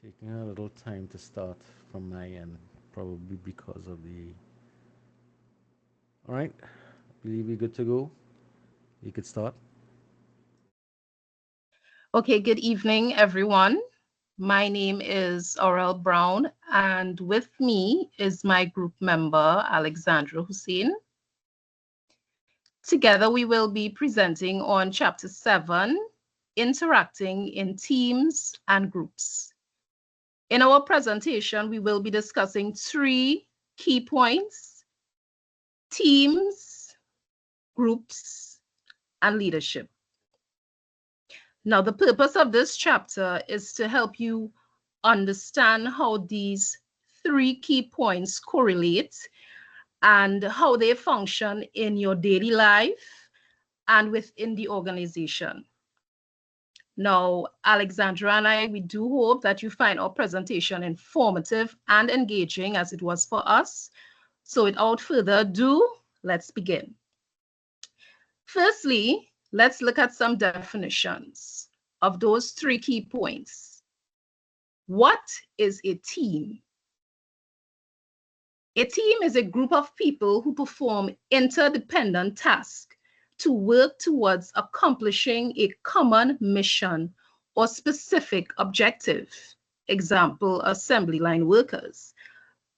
Taking a little time to start from my end, probably because of the. All right, believe we're good to go. You could start. Okay, good evening, everyone. My name is Aurel Brown, and with me is my group member, Alexandra Hussein. Together, we will be presenting on Chapter 7, Interacting in Teams and Groups. In our presentation, we will be discussing three key points: teams, groups, and leadership. Now, the purpose of this chapter is to help you understand how these three key points correlate and how they function in your daily life and within the organization. Now, Alexandra and I, we do hope that you find our presentation informative and engaging as it was for us. So without further ado, let's begin. Firstly, let's look at some definitions of those three key points. What is a team? A team is a group of people who perform interdependent tasks to work towards accomplishing a common mission or specific objective. Example, assembly line workers.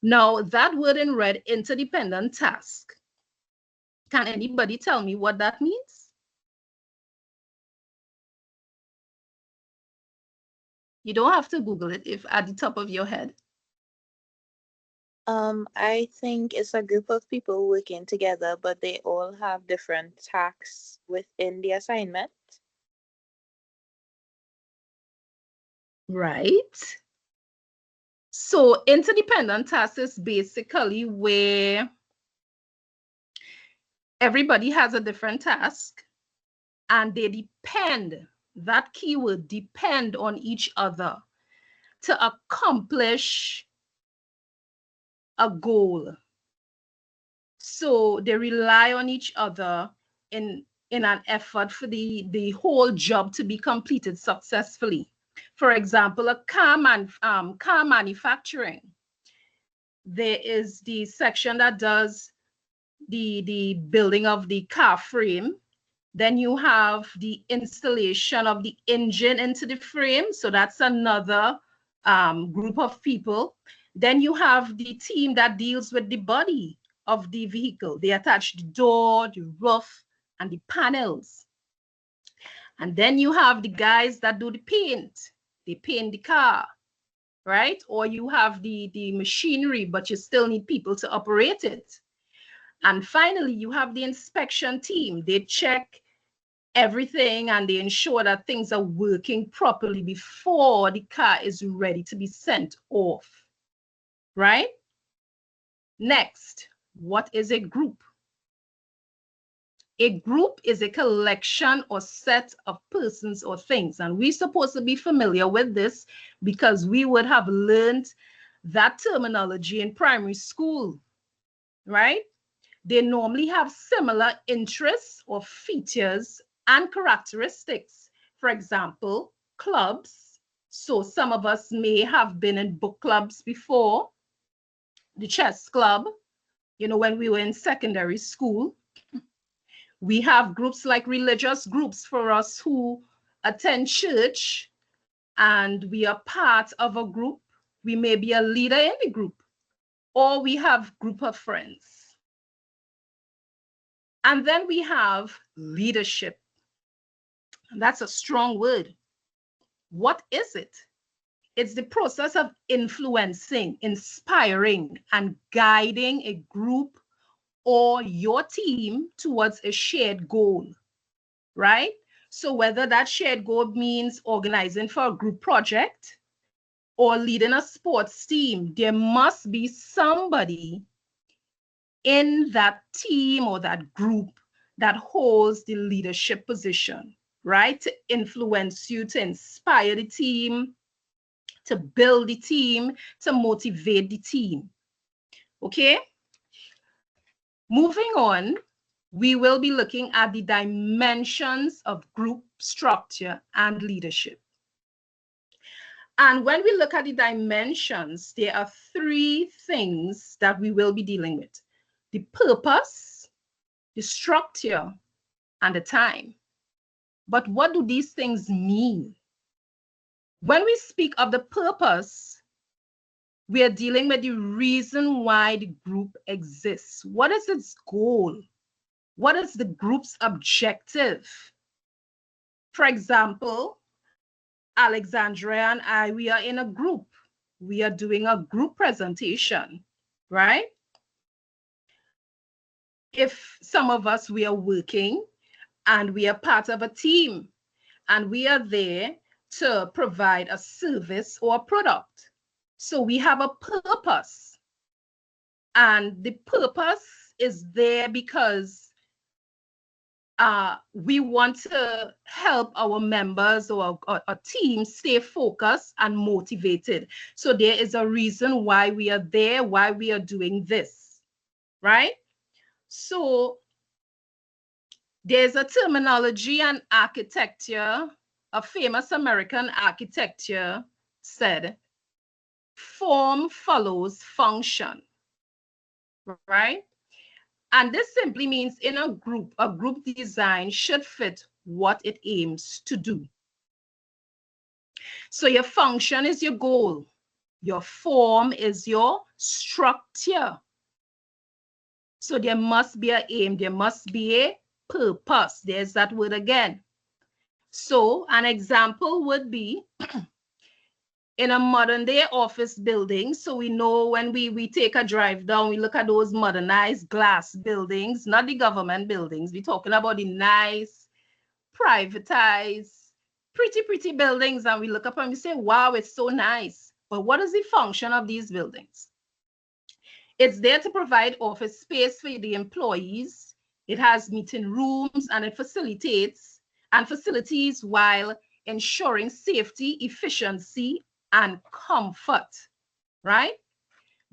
Now, that word in red, interdependent task. Can anybody tell me what that means? You don't have to Google it if at the top of your head. I think it's a group of people working together, but they all have different tasks within the assignment. Right. So interdependent tasks is basically where everybody has a different task and they depend, that keyword, depend on each other to accomplish a goal. So they rely on each other in an effort for the whole job to be completed successfully. For example, a car manufacturing. There is the section that does the building of the car frame. Then you have the installation of the engine into the frame. So that's another group of people. Then you have the team that deals with the body of the vehicle. They attach the door, the roof, and the panels. And then you have the guys that do the paint. They paint the car, right? Or you have the machinery, but you still need people to operate it. And finally, you have the inspection team. They check everything and they ensure that things are working properly before the car is ready to be sent off, right? Next, what is a group? A group is a collection or set of persons or things, and we're supposed to be familiar with this because we would have learned that terminology in primary school, right? They normally have similar interests or features and characteristics. For example, clubs. So some of us may have been in book clubs before. The chess club, when we were in secondary school. We have groups like religious groups for us who attend church and we are part of a group. We may be a leader in the group, or we have group of friends. And then we have leadership. That's a strong word. What is it? It's the process of influencing, inspiring, and guiding a group or your team towards a shared goal, right? So whether that shared goal means organizing for a group project or leading a sports team, there must be somebody in that team or that group that holds the leadership position, right? To influence you, to inspire the team, to build the team, to motivate the team. Okay? Moving on, we will be looking at the dimensions of group structure and leadership. And when we look at the dimensions, there are three things that we will be dealing with: the purpose, the structure, and the time. But what do these things mean? When we speak of the purpose, we are dealing with the reason why the group exists. What is its goal? What is the group's objective? For example, Alexandria and I, we are in a group. We are doing a group presentation, right? If some of us, we are working and we are part of a team and we are there to provide a service or a product. So we have a purpose, and the purpose is there because we want to help our members or a team stay focused and motivated. So there is a reason why we are there, why we are doing this, right? So there's a terminology and architecture. A famous American architecture said, form follows function, right? And this simply means in a group design should fit what it aims to do. So your function is your goal. Your form is your structure. So there must be an aim. There must be a purpose. There's that word again. So an example would be in a modern day office building. So we know when we take a drive down, we look at those modernized glass buildings, not the government buildings. We're talking about the nice, privatized, pretty buildings. And we look up and we say, wow, it's so nice. But what is the function of these buildings? It's there to provide office space for the employees. It has meeting rooms and it facilitates and facilities while ensuring safety, efficiency, and comfort, right?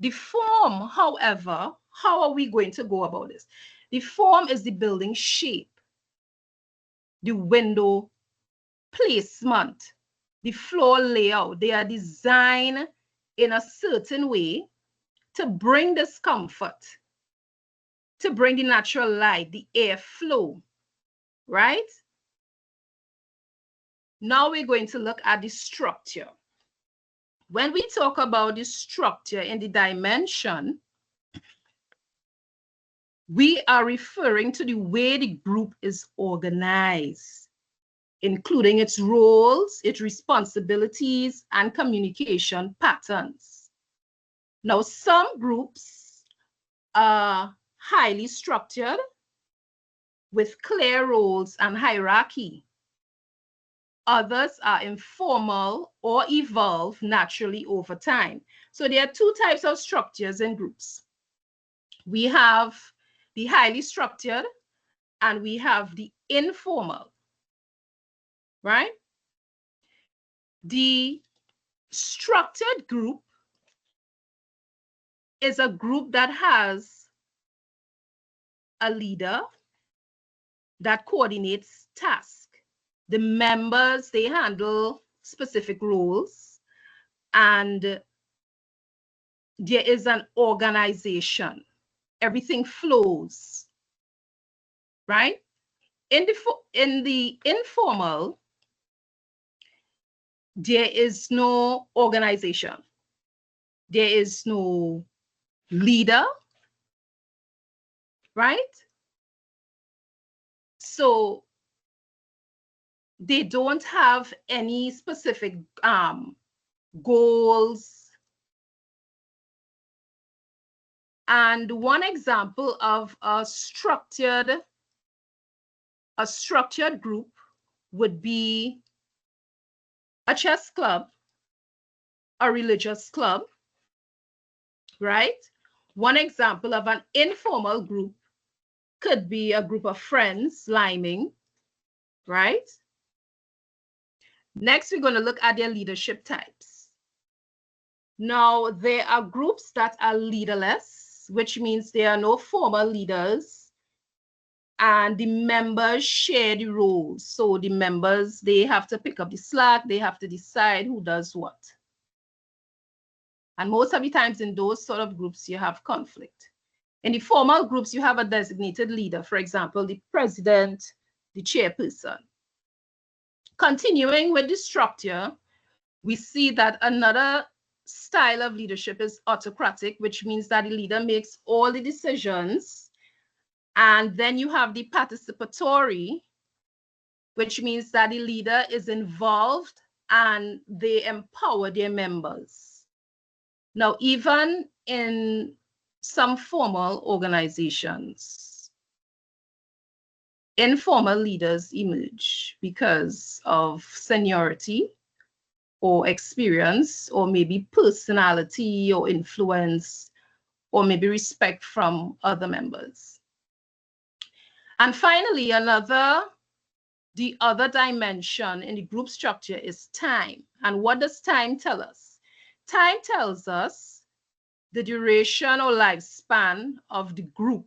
The form, however, how are we going to go about this? The form is the building shape, the window placement, the floor layout. They are designed in a certain way to bring this comfort, to bring the natural light, the airflow, right? Now we're going to look at the structure. When we talk about the structure in the dimension, we are referring to the way the group is organized, including its roles, its responsibilities, and communication patterns. Now, some groups are highly structured with clear roles and hierarchy. Others are informal or evolve naturally over time. So there are two types of structures in groups. We have the highly structured and we have the informal, right? The structured group is a group that has a leader that coordinates tasks. The members, they handle specific roles, and there is an organization. Everything flows, right? In the informal, there is no organization. There is no leader, right? So they don't have any specific goals. And one example of a structured group would be a chess club, a religious club, right? One example of an informal group could be a group of friends liming, right? Next, we're going to look at their leadership types. Now, there are groups that are leaderless, which means there are no formal leaders, and the members share the roles. So the members, they have to pick up the slack, they have to decide who does what. And most of the times in those sort of groups, you have conflict. In the formal groups, you have a designated leader, for example, the president, the chairperson. Continuing with the structure, we see that another style of leadership is autocratic, which means that the leader makes all the decisions. And then you have the participatory, which means that the leader is involved and they empower their members. Now, even in some formal organizations, informal leaders emerge because of seniority or experience, or maybe personality or influence, or maybe respect from other members. And finally, the other dimension in the group structure is time. And what does time tell us? Time tells us the duration or lifespan of the group.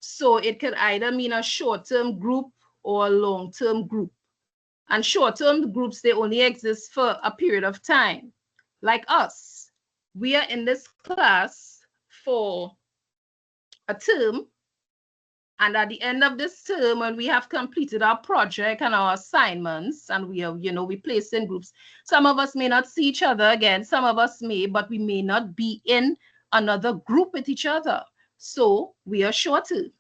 So it could either mean a short-term group or a long-term group. And short-term groups, they only exist for a period of time. Like us, we are in this class for a term. And at the end of this term, when we have completed our project and our assignments, and we are, we placed in groups, some of us may not see each other again, some of us may, but we may not be in another group with each other. So we are short term.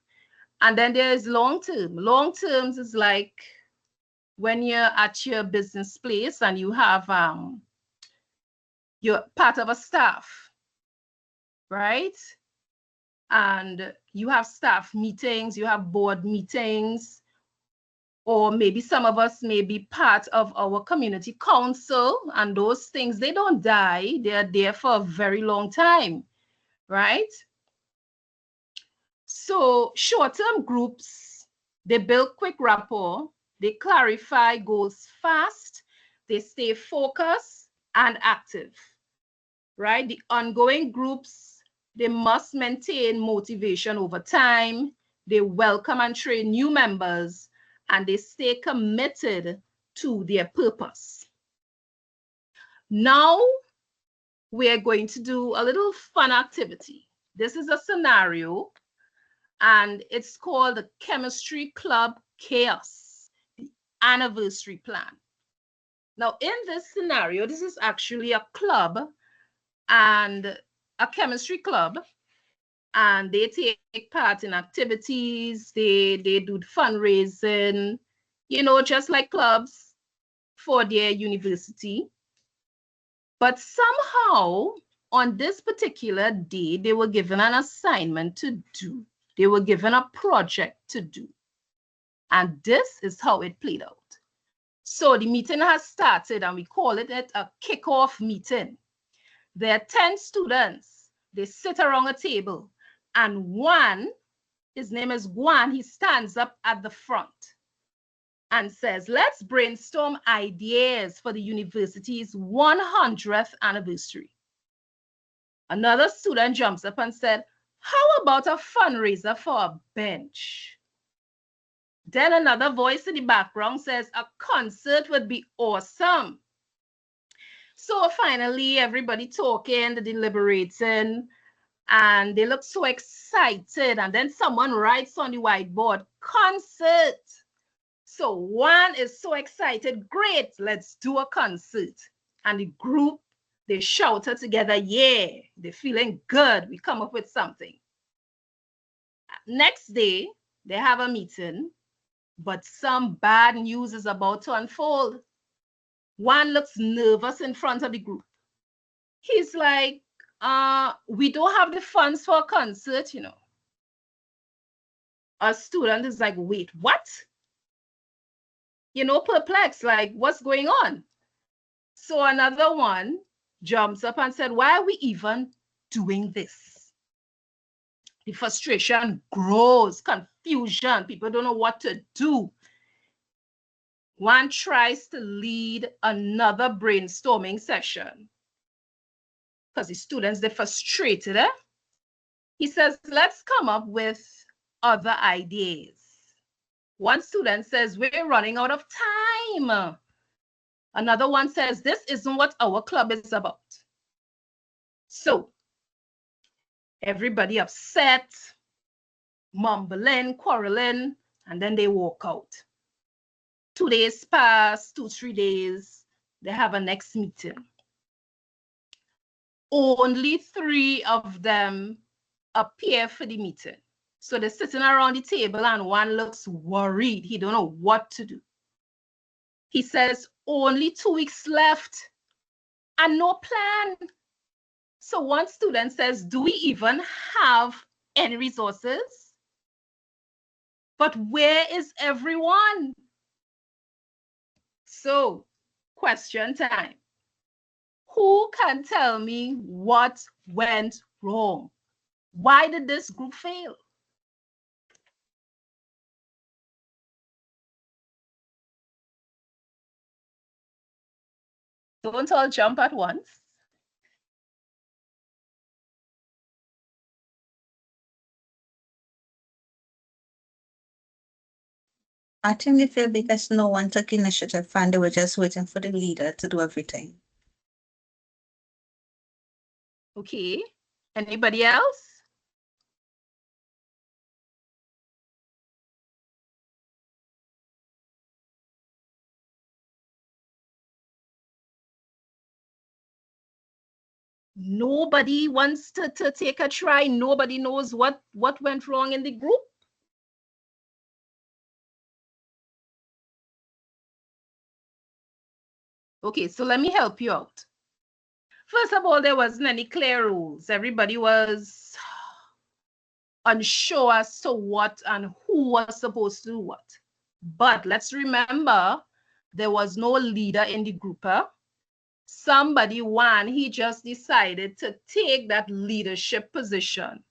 And then there is long term. Long terms is like when you're at your business place and you have, you're part of a staff, right? And you have staff meetings, you have board meetings, or maybe some of us may be part of our community council, and those things, they don't die. They are there for a very long time, right? So short-term groups, they build quick rapport, they clarify goals fast, they stay focused and active, right? The ongoing groups, they must maintain motivation over time, they welcome and train new members, and they stay committed to their purpose. Now, we're going to do a little fun activity. This is a scenario, and it's called the Chemistry Club Chaos, the anniversary plan. Now, in this scenario, this is actually a club, and a chemistry club, and they take part in activities, they do fundraising, just like clubs for their university. But somehow, on this particular day, they were given an assignment to do. They were given a project to do. And this is how it played out. So the meeting has started, and we call it a kickoff meeting. There are 10 students. They sit around a table, and one, his name is Guan, he stands up at the front and says, let's brainstorm ideas for the university's 100th anniversary. Another student jumps up and said, how about a fundraiser for a bench? Then another voice in the background says, a concert would be awesome. So finally, everybody talking, deliberating, and they look so excited. And then someone writes on the whiteboard, concert. So one is so excited, great, let's do a concert. And the group, they shouted together, yeah, they're feeling good, we come up with something. Next day, they have a meeting, but some bad news is about to unfold. One looks nervous in front of the group. He's like, we don't have the funds for a concert, A student is like, wait, what? Perplexed, like, what's going on? So another one jumps up and said, why are we even doing this? The frustration grows, confusion, people don't know what to do. One tries to lead another brainstorming session because the students, they're frustrated. He says, let's come up with other ideas. One student says, we're running out of time. Another one says, this isn't what our club is about. So everybody upset, mumbling, quarreling, and then they walk out. 2 days pass, 3 days, they have a next meeting. Only 3 of them appear for the meeting. So they're sitting around the table and one looks worried. He don't know what to do. He says, only 2 weeks left and no plan. So one student says, do we even have any resources? But where is everyone? So, question time. Who can tell me what went wrong? Why did this group fail? Don't all jump at once. I think they feel because no one took initiative and they were just waiting for the leader to do everything. Okay. Anybody else? Nobody wants to take a try. Nobody knows what went wrong in the group. Okay, so let me help you out. First of all, there wasn't any clear rules. Everybody was unsure as to what and who was supposed to do what. But let's remember, there was no leader in the group. Somebody, he just decided to take that leadership position.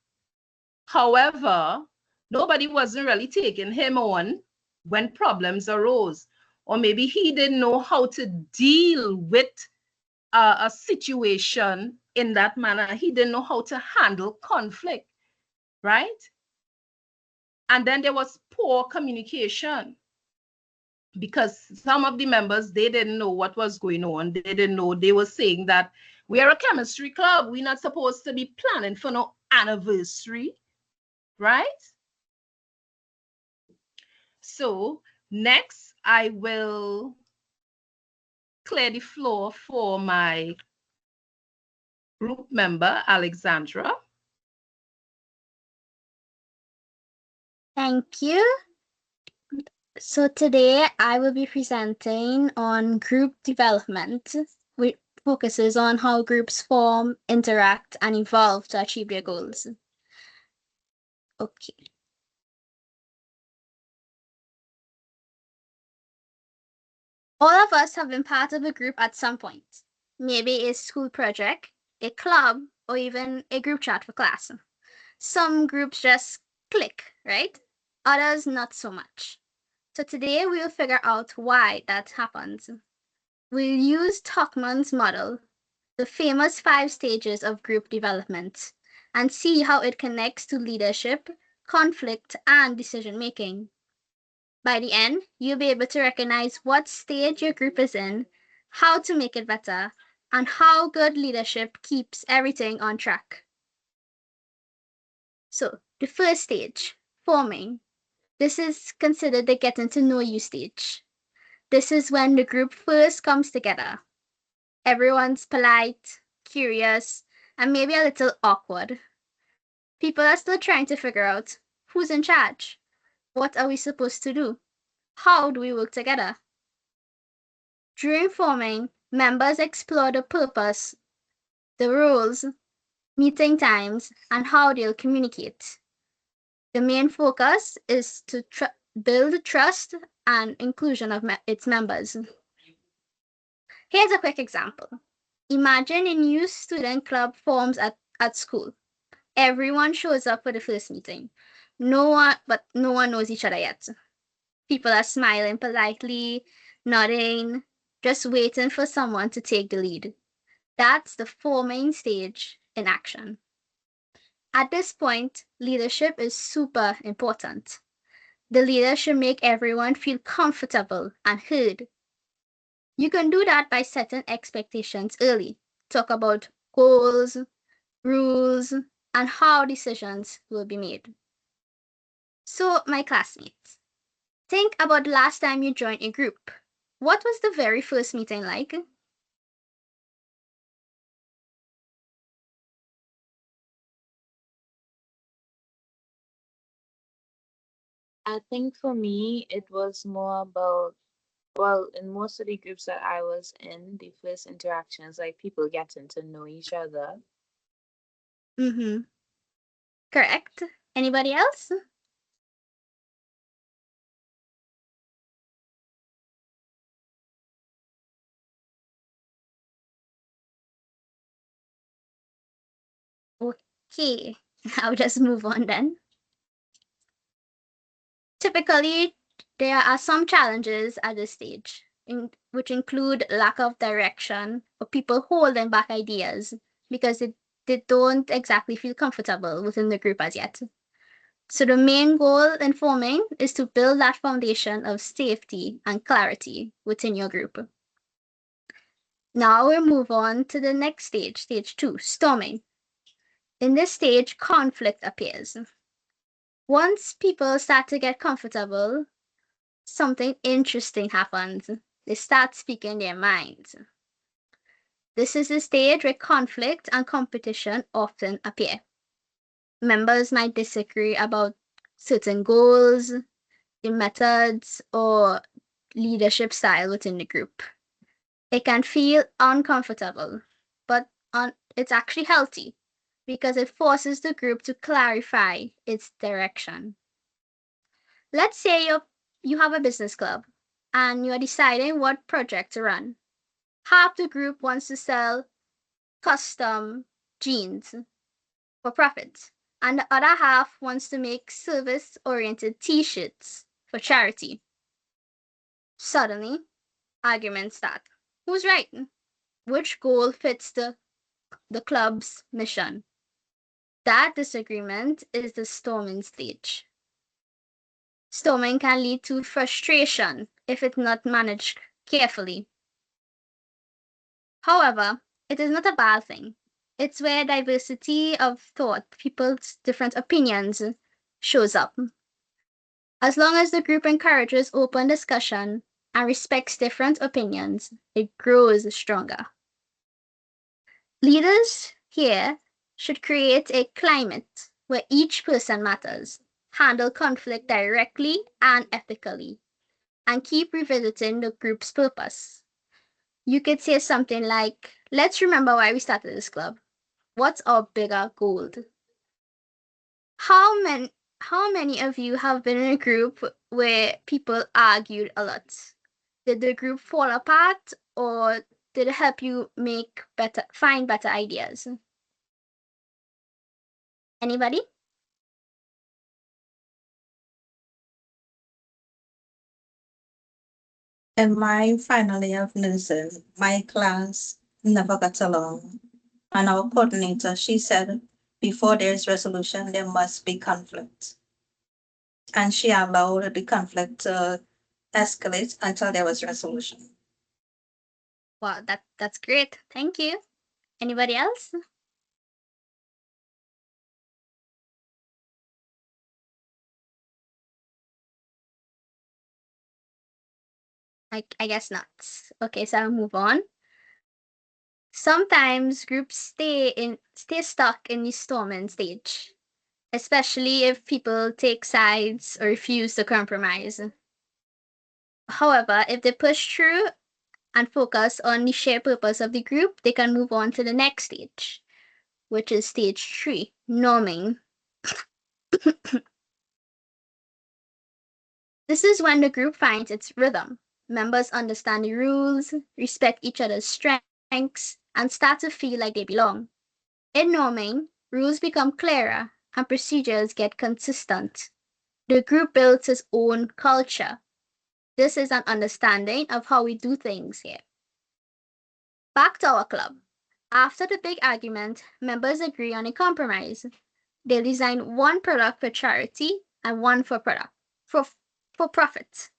However, nobody wasn't really taking him on when problems arose. Or maybe he didn't know how to deal with a situation in that manner. He didn't know how to handle conflict, right? And then there was poor communication because some of the members, they didn't know what was going on. They didn't know. They were saying that we are a chemistry club. We're not supposed to be planning for no anniversary, right? So next, I will clear the floor for my group member, Alexandra. Thank you. So today I will be presenting on group development, which focuses on how groups form, interact, and evolve to achieve their goals. Okay. All of us have been part of a group at some point. Maybe a school project, a club, or even a group chat for class. Some groups just click, right? Others not so much. So today we'll figure out why that happens. We'll use Tuckman's model, the famous 5 stages of group development, and see how it connects to leadership, conflict, and decision making. By the end, you'll be able to recognize what stage your group is in, how to make it better, and how good leadership keeps everything on track. So, the first stage, forming. This is considered the getting to know you stage. This is when the group first comes together. Everyone's polite, curious, and maybe a little awkward. People are still trying to figure out who's in charge. What are we supposed to do? How do we work together? During forming, members explore the purpose, the rules, meeting times, and how they'll communicate. The main focus is to build trust and inclusion of its members. Here's a quick example. Imagine a new student club forms at school. Everyone shows up for the first meeting. No one knows each other yet. People are smiling politely, nodding, just waiting for someone to take the lead. That's the forming stage in action. At this point, leadership is super important. The leader should make everyone feel comfortable and heard. You can do that by setting expectations early. Talk about goals, rules, and how decisions will be made. So, my classmates, think about the last time you joined a group. What was the very first meeting like? I think for me, it was more about, well, in most of the groups that I was in, the first interactions, like people getting to know each other. Mm-hmm. Correct. Anybody else? Okay, I'll just move on then. Typically, there are some challenges at this stage, which include lack of direction or people holding back ideas because they don't exactly feel comfortable within the group as yet. So, the main goal in forming is to build that foundation of safety and clarity within your group. Now we'll move on to the next stage, stage 2, storming. In this stage, conflict appears. Once people start to get comfortable, something interesting happens. They start speaking their minds. This is the stage where conflict and competition often appear. Members might disagree about certain goals, the methods, or leadership style within the group. It can feel uncomfortable, but it's actually healthy because it forces the group to clarify its direction. Let's say you have a business club and you're deciding what project to run. Half the group wants to sell custom jeans for profit, and the other half wants to make service oriented t shirts for charity. Suddenly, arguments start. Who's right? Which goal fits the club's mission? That disagreement is the storming stage. Storming can lead to frustration if it's not managed carefully. However, it is not a bad thing. It's where diversity of thought, people's different opinions, shows up. As long as the group encourages open discussion and respects different opinions, it grows stronger. Leaders here should create a climate where each person matters, handle conflict directly and ethically, and keep revisiting the group's purpose. You could say something like, let's remember why we started this club. What's our bigger goal? How many how many of you have been in a group where people argued a lot? Did the group fall apart or did it help you find better ideas? Anybody? In my final year of nursing, my class never got along. And our coordinator, she said, before there is resolution, there must be conflict. And she allowed the conflict to escalate until there was resolution. Wow, that's great. Thank you. Anybody else? I guess not. Okay, so I'll move on. Sometimes groups stay stuck in the storming stage, especially if people take sides or refuse to compromise. However, if they push through and focus on the shared purpose of the group, they can move on to the next stage, which is stage 3, norming. This is when the group finds its rhythm. Members understand the rules, respect each other's strengths, and start to feel like they belong. In norming, rules become clearer and procedures get consistent. The group builds its own culture. This is an understanding of how we do things here. Back to our club. After the big argument, members agree on a compromise. They'll design one product for charity and one for profit.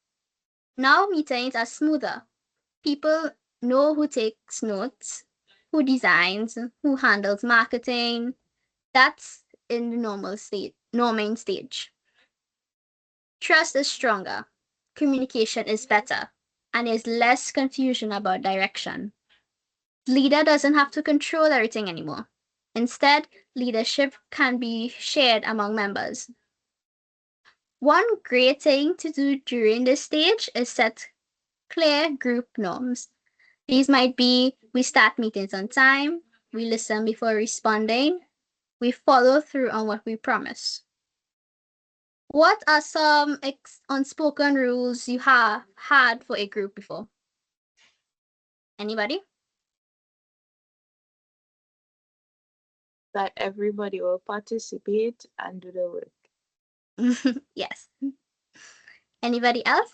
Now meetings are smoother. People know who takes notes, who designs, who handles marketing. That's in the norming stage. Trust is stronger, communication is better, and there's less confusion about direction. Leader doesn't have to control everything anymore. Instead, leadership can be shared among members. One great thing to do during this stage is set clear group norms. These might be we start meetings on time, we listen before responding, we follow through on what we promise. What are some unspoken rules you have had for a group before? Anybody? That everybody will participate and do the work. Yes. Anybody else?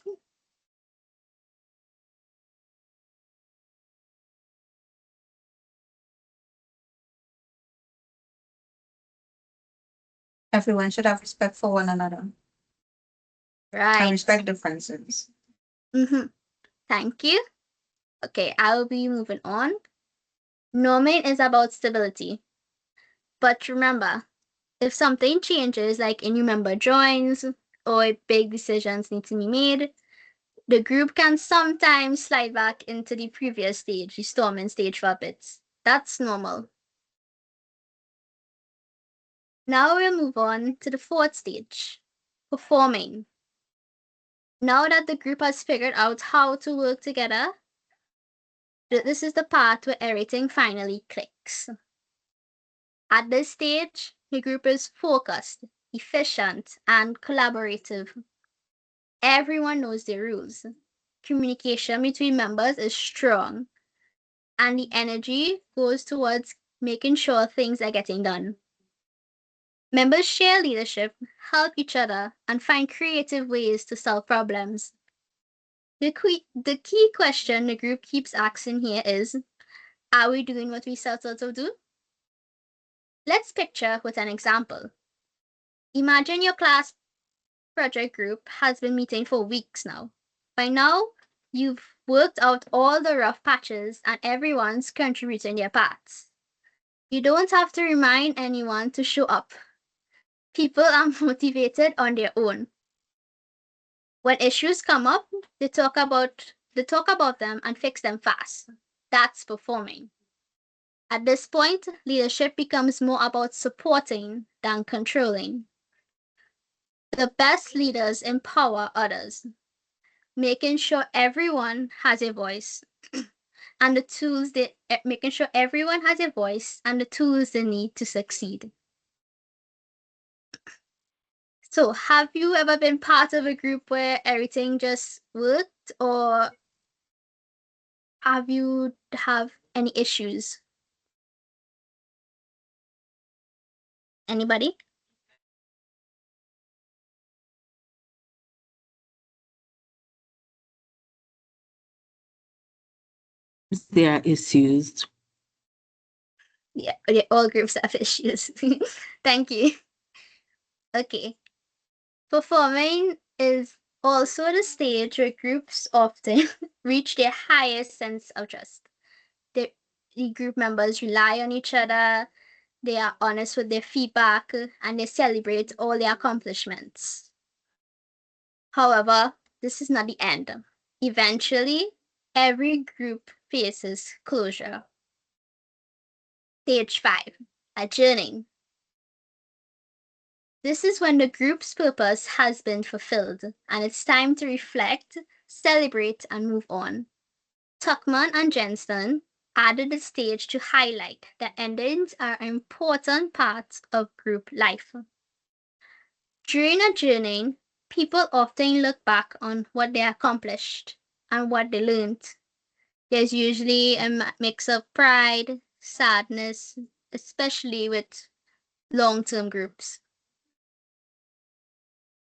Everyone should have respect for one another and Right. respect differences. Thank you. Okay, I will be moving on. Norming is about stability. But remember, if something changes, like a new member joins or big decisions need to be made, the group can sometimes slide back into the previous stage, the storming stage for a bit. That's normal. Now we'll move on to the fourth stage, performing. Now that the group has figured out how to work together, this is the part where everything finally clicks. At this stage, the group is focused, efficient, and collaborative. Everyone knows the rules. Communication between members is strong, and the energy goes towards making sure things are getting done. Members share leadership, help each other, and find creative ways to solve problems. The key question the group keeps asking here is, are we doing what we set out to do? Let's picture with an example. Imagine your class project group has been meeting for weeks now. By now, you've worked out all the rough patches and everyone's contributing their parts. You don't have to remind anyone to show up. People are motivated on their own. When issues come up, they talk about them and fix them fast. That's performing. At this point, leadership becomes more about supporting than controlling. The best leaders empower others, making sure everyone has a voice and the tools they making sure everyone has a voice and the tools they need to succeed. So, have you ever been part of a group where everything just worked, or have any issues? Anybody? There are issues. Yeah, all groups have issues. Thank you. Okay. Performing is also the stage where groups often reach their highest sense of trust. The group members rely on each other, they are honest with their feedback, and they celebrate all their accomplishments. However, this is not the end. Eventually, every group faces closure. Stage 5, adjourning. This is when the group's purpose has been fulfilled and it's time to reflect, celebrate, and move on. Tuckman and Jensen added the stage to highlight that endings are an important part of group life. During adjourning, people often look back on what they accomplished and what they learned. There's usually a mix of pride, sadness, especially with long-term groups.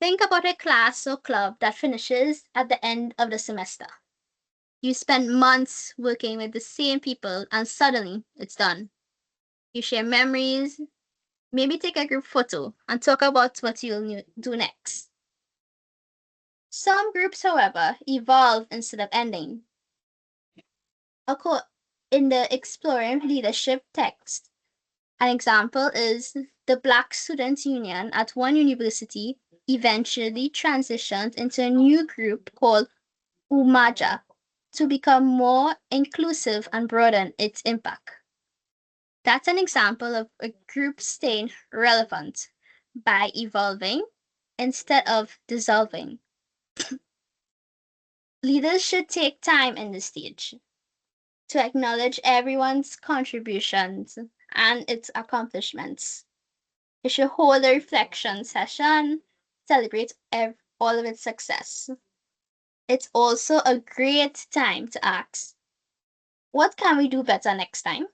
Think about a class or club that finishes at the end of the semester. You spend months working with the same people and suddenly it's done. You share memories, Maybe take a group photo and talk about what you'll do next. Some groups, however, evolve instead of ending. In the Exploring Leadership text, an example is the Black Students Union at one university eventually transitioned into a new group called Umaja to become more inclusive and broaden its impact. That's an example of a group staying relevant by evolving instead of dissolving. Leaders should take time in this stage to acknowledge everyone's contributions and its accomplishments. It should hold a reflection session, celebrate all of its success. It's also a great time to ask, what can we do better next time?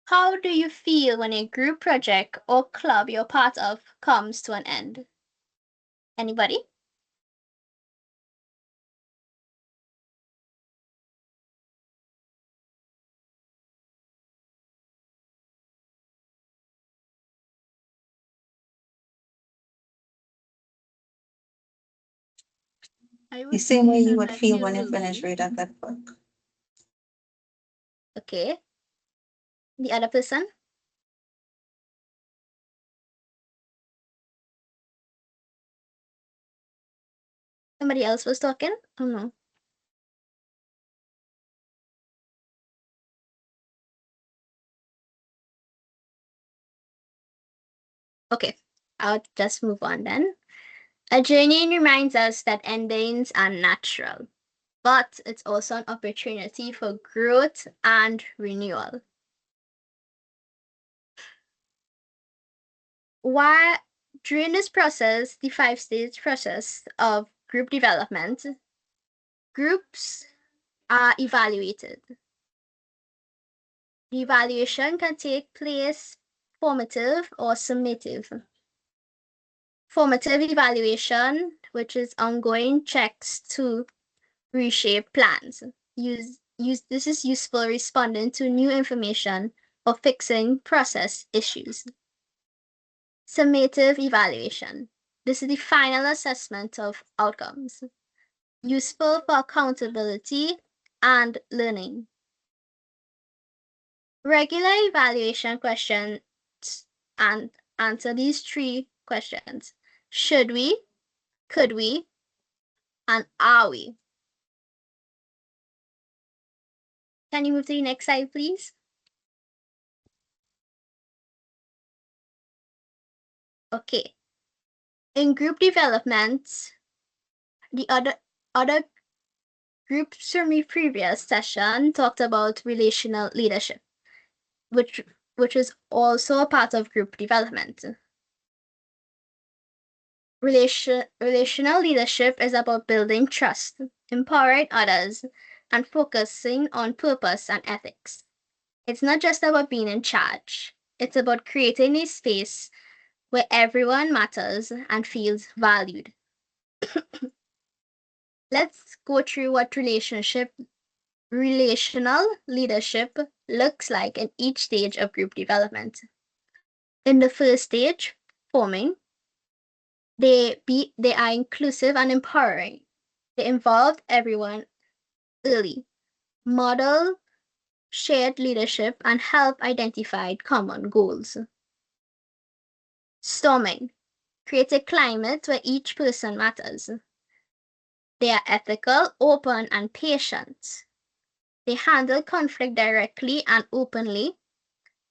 How do you feel when a group project or club you're part of comes to an end? Anybody? The same way you would feel when you finish reading that book. Okay. The other person? Somebody else was talking? Oh no. Okay, I'll just move on then. A journey reminds us that endings are natural, but it's also an opportunity for growth and renewal. While during this process, the 5-stage process of group development, groups are evaluated. The evaluation can take place formative or summative. Formative evaluation, which is ongoing checks to reshape plans. This is useful responding to new information or fixing process issues. Summative evaluation. This is the final assessment of outcomes, useful for accountability and learning. Regular evaluation questions and answer these 3 questions. Should we, could we, and are we? Can you move to the next slide, please? Okay. In group development, the other groups from the previous session talked about relational leadership, which is also a part of group development. Relational leadership is about building trust, empowering others, and focusing on purpose and ethics. It's not just about being in charge. It's about creating a space where everyone matters and feels valued. Let's go through what relational leadership looks like in each stage of group development. In the first stage, forming, they are inclusive and empowering. They involve everyone early, model shared leadership, and help identify common goals. Storming, create a climate where each person matters. They are ethical, open, and patient. They handle conflict directly and openly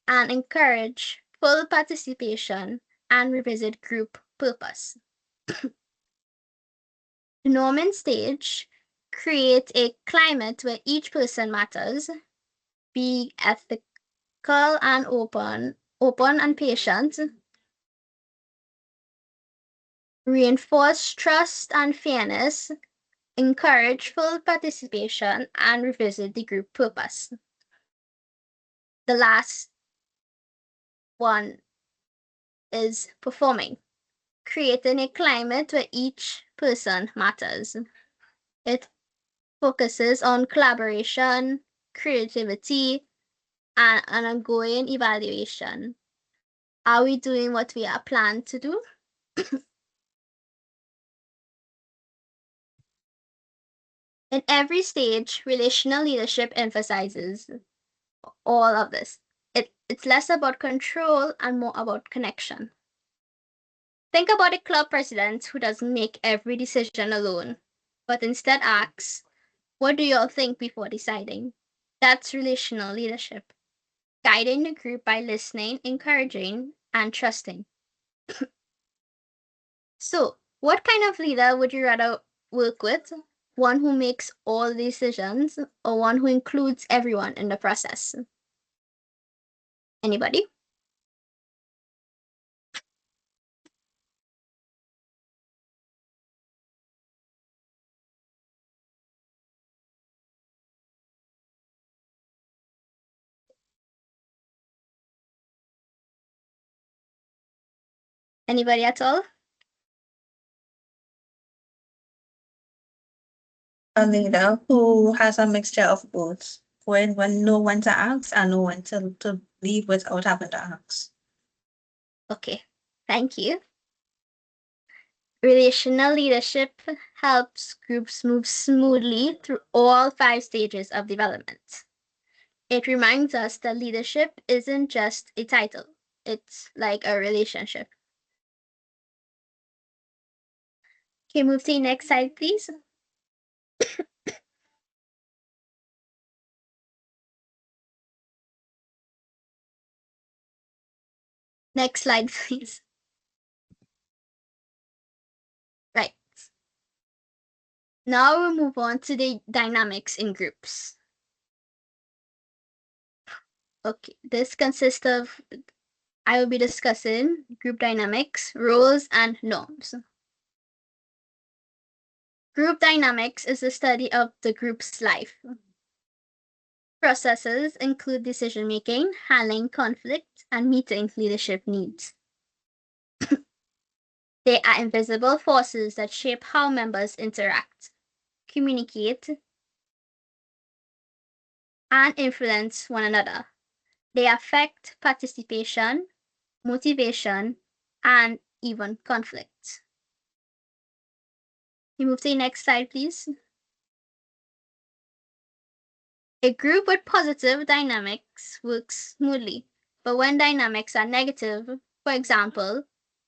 and encourage full participation and revisit group purpose. The Norman stage, create a climate where each person matters, be ethical and open and patient, reinforce trust and fairness, encourage full participation, and revisit the group purpose. The last one is performing, creating a climate where each person matters. It focuses on collaboration, creativity, and an ongoing evaluation. Are we doing what we are planned to do? In every stage, relational leadership emphasizes all of this. It's less about control and more about connection. Think about a club president who doesn't make every decision alone, but instead asks, what do you all think before deciding? That's relational leadership, guiding the group by listening, encouraging, and trusting. So, what kind of leader would you rather work with? One who makes all decisions or one who includes everyone in the process? Anybody? Anybody at all? A leader who has a mixture of both, when know when to ask and know when to leave without having to ask. Okay, thank you. Relational leadership helps groups move smoothly through all 5 stages of development. It reminds us that leadership isn't just a title, it's like a relationship. Okay, move to the next slide, please. Next slide, please. Right. Now we'll move on to the dynamics in groups. Okay, this consists of, I will be discussing group dynamics, roles, and norms. Group dynamics is the study of the group's life. Processes include decision making, handling conflict, and meeting leadership needs. They are invisible forces that shape how members interact, communicate, and influence one another. They affect participation, motivation, and even conflict. You move to the next slide, please. A group with positive dynamics works smoothly, but when dynamics are negative, for example,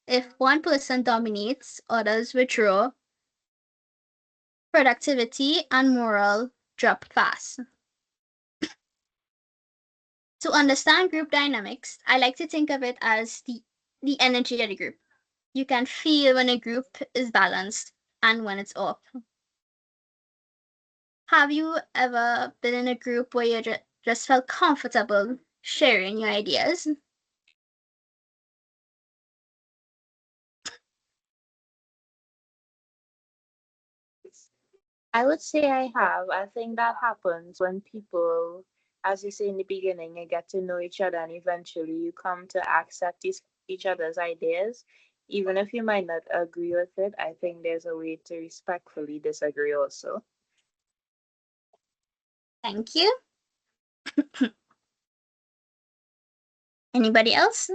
if one person dominates, others withdraw, productivity and morale drop fast. To understand group dynamics, I like to think of it as the energy of the group. You can feel when a group is balanced and when it's off. Have you ever been in a group where you just felt comfortable sharing your ideas? I would say I have. I think that happens when people, as you say in the beginning, you get to know each other and eventually you come to accept each other's ideas. Even if you might not agree with it, I think there's a way to respectfully disagree also. Thank you. Anybody else?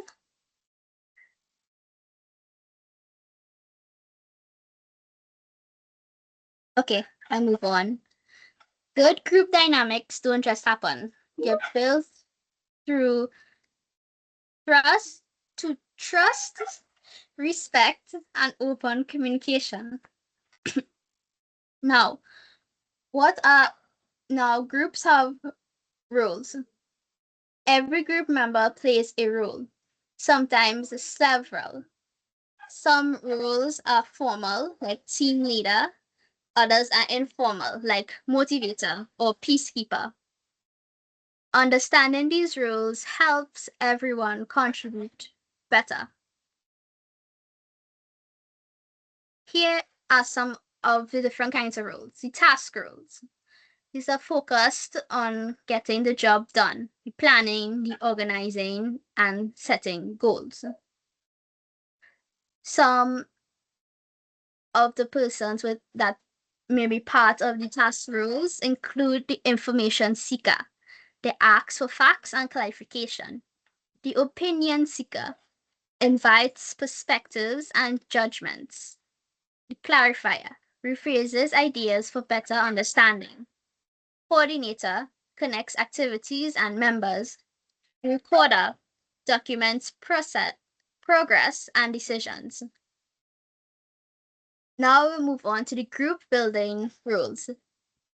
Okay, I'll move on. Good group dynamics don't just happen. They're built through trust, respect, and open communication. Now, groups have roles. Every group member plays a role, sometimes several. Some roles are formal, like team leader. Others are informal, like motivator or peacekeeper. Understanding these roles helps everyone contribute better. Here are some of the different kinds of roles. The task roles. These are focused on getting the job done, the planning, the organizing, and setting goals. Some of the persons with that may be part of the task roles include the information seeker. They ask for facts and clarification. The opinion seeker invites perspectives and judgments. The clarifier rephrases ideas for better understanding. Coordinator connects activities and members. Recorder documents progress and decisions. Now we'll move on to the group building rules.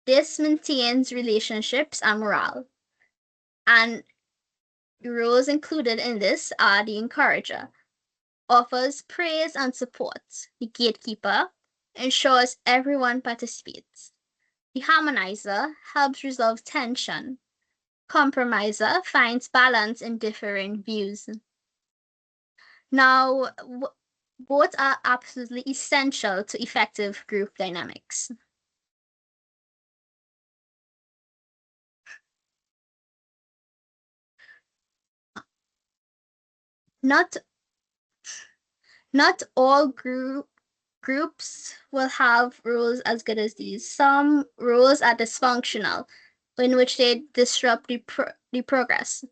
This maintains relationships and morale. And the rules included in this are the encourager, offers praise and support. The gatekeeper ensures everyone participates. The harmonizer helps resolve tension. Compromiser finds balance in differing views. Now, both are absolutely essential to effective group dynamics. Not all groups will have rules as good as these. Some rules are dysfunctional, in which they disrupt the progress.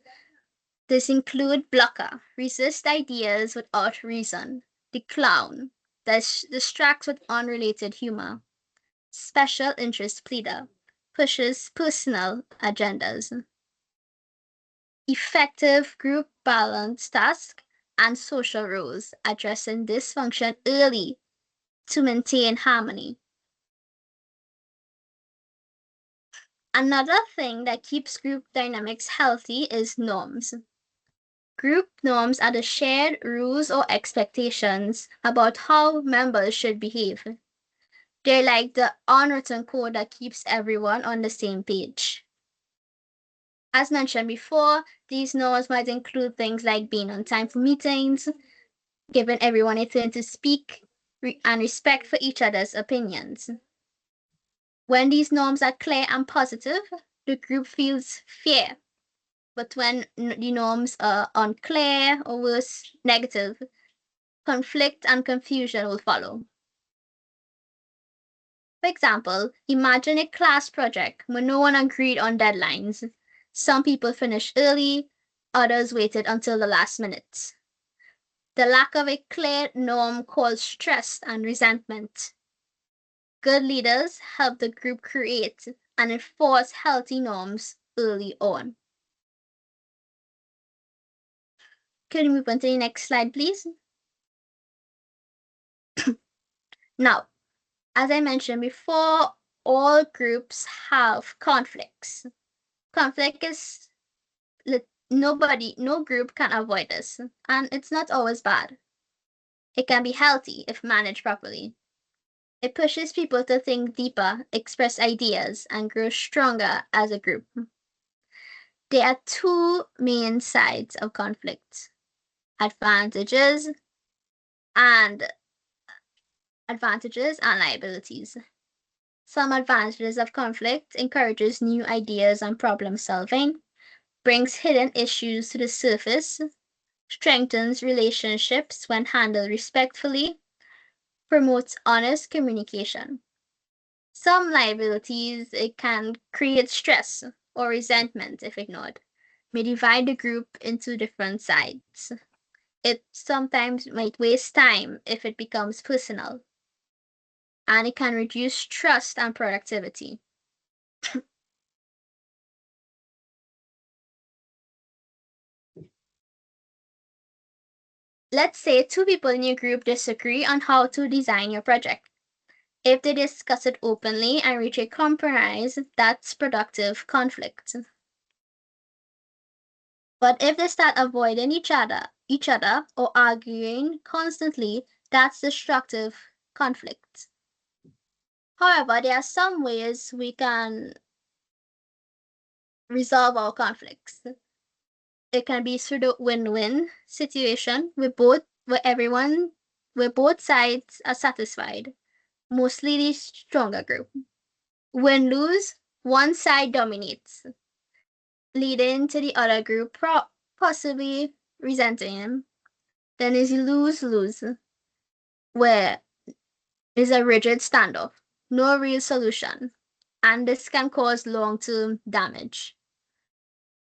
This include blocker, resist ideas without reason. The clown, that distracts with unrelated humor. Special interest pleader, pushes personal agendas. Effective group balance task and social rules, addressing dysfunction early to maintain harmony. Another thing that keeps group dynamics healthy is norms. Group norms are the shared rules or expectations about how members should behave. They're like the unwritten code that keeps everyone on the same page. As mentioned before, these norms might include things like being on time for meetings, giving everyone a turn to speak, and respect for each other's opinions. When these norms are clear and positive, the group feels fair. But when the norms are unclear or worse, negative, conflict and confusion will follow. For example, imagine a class project where no one agreed on deadlines. Some people finished early, others waited until the last minute. The lack of a clear norm caused stress and resentment. Good leaders help the group create and enforce healthy norms early on. Can we move on to the next slide, please? Now, as I mentioned before, all groups have conflicts. Conflict is no group can avoid this, and it's not always bad. It can be healthy if managed properly. It pushes people to think deeper, express ideas, and grow stronger as a group. There are two main sides of conflict: advantages and liabilities. Some advantages of conflict encourages new ideas and problem solving, brings hidden issues to the surface, strengthens relationships when handled respectfully, promotes honest communication. Some liabilities, it can create stress or resentment if ignored, may divide the group into different sides. It sometimes might waste time if it becomes personal, and it can reduce trust and productivity. Let's say two people in your group disagree on how to design your project. If they discuss it openly and reach a compromise, that's productive conflict. But if they start avoiding each other or arguing constantly, that's destructive conflict. However, there are some ways we can resolve our conflicts. It can be sort of win-win situation where both sides are satisfied, mostly the stronger group. Win-lose, one side dominates, leading to the other group possibly resenting him. Then is lose-lose, where there's a rigid standoff, no real solution, and this can cause long-term damage.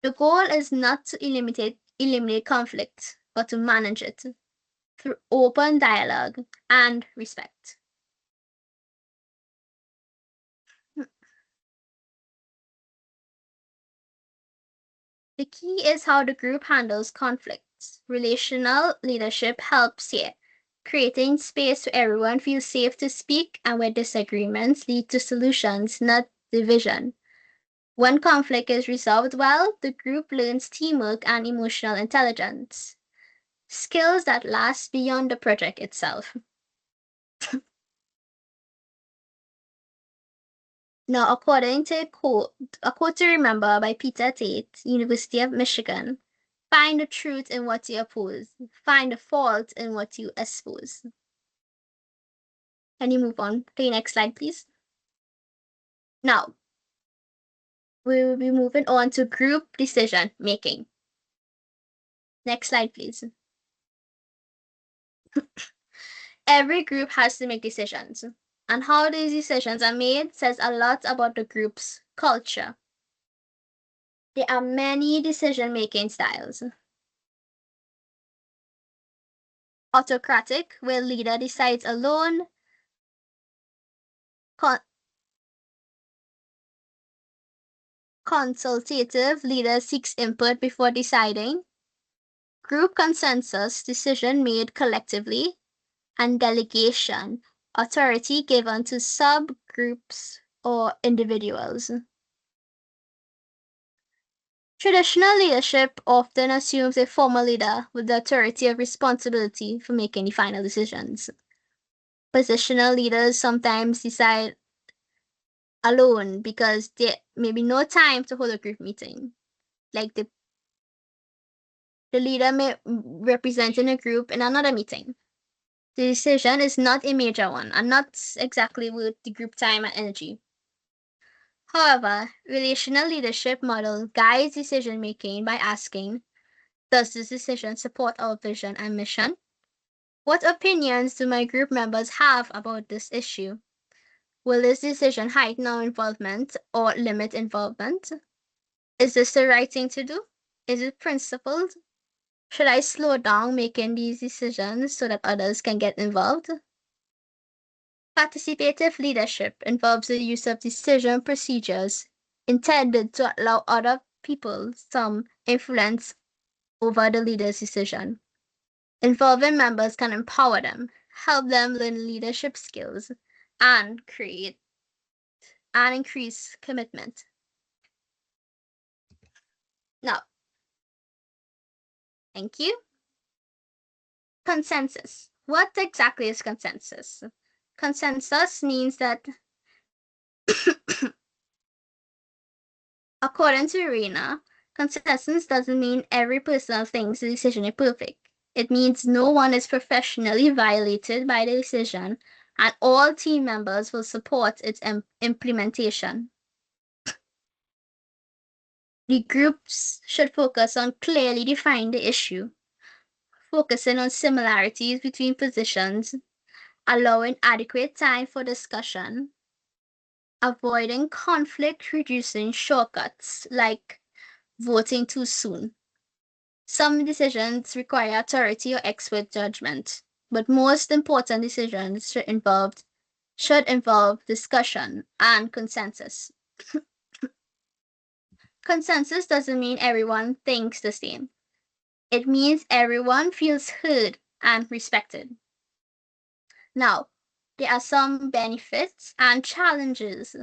The goal is not to eliminate conflict, but to manage it through open dialogue and respect. The key is how the group handles conflicts. Relational leadership helps here, creating space where everyone feels safe to speak and where disagreements lead to solutions, not division. When conflict is resolved well, the group learns teamwork and emotional intelligence, skills that last beyond the project itself. Now, according to a quote to remember by Peter Tate, University of Michigan, find the truth in what you oppose, find the fault in what you espouse. Can you move on to the next slide, please? Now, we will be moving on to group decision making. Next slide, please. Every group has to make decisions, and how these decisions are made says a lot about the group's culture. There are many decision-making styles. Autocratic, where leader decides alone. Consultative, leader seeks input before deciding. Group consensus, decision made collectively. And delegation, authority given to subgroups or individuals. Traditional leadership often assumes a formal leader with the authority of responsibility for making the final decisions. Positional leaders sometimes decide alone because there may be no time to hold a group meeting. Like the leader may represent in a group in another meeting. The decision is not a major one and not exactly worth the group time and energy. However, relational leadership model guides decision making by asking, does this decision support our vision and mission? What opinions do my group members have about this issue? Will this decision heighten our involvement or limit involvement? Is this the right thing to do? Is it principled? Should I slow down making these decisions so that others can get involved? Participative leadership involves the use of decision procedures intended to allow other people some influence over the leader's decision. Involving members can empower them, help them learn leadership skills, and create and increase commitment. Now, thank you. Consensus. What exactly is consensus? Consensus means that according to Arena, consensus doesn't mean every person thinks the decision is perfect. It means no one is professionally violated by the decision and all team members will support its implementation. The groups should focus on clearly defining the issue, focusing on similarities between positions, allowing adequate time for discussion, avoiding conflict, reducing shortcuts like voting too soon. Some decisions require authority or expert judgment, but most important decisions should involve discussion and consensus. Consensus doesn't mean everyone thinks the same. It means everyone feels heard and respected. Now, there are some benefits and challenges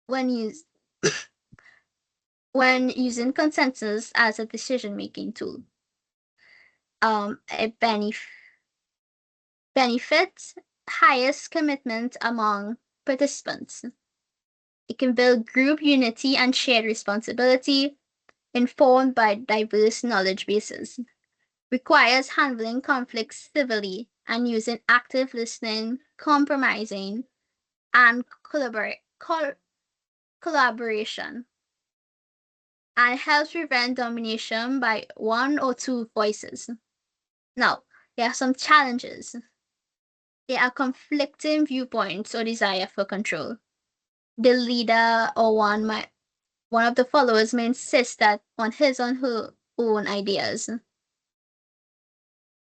when using consensus as a decision-making tool. A benefit, highest commitment among participants. It can build group unity and shared responsibility, informed by diverse knowledge bases. Requires handling conflicts civilly and using active listening, compromising, and collaboration. And helps prevent domination by one or two voices. Now, there are some challenges. There are conflicting viewpoints or desire for control. The leader or one one of the followers may insist that on his or her own ideas.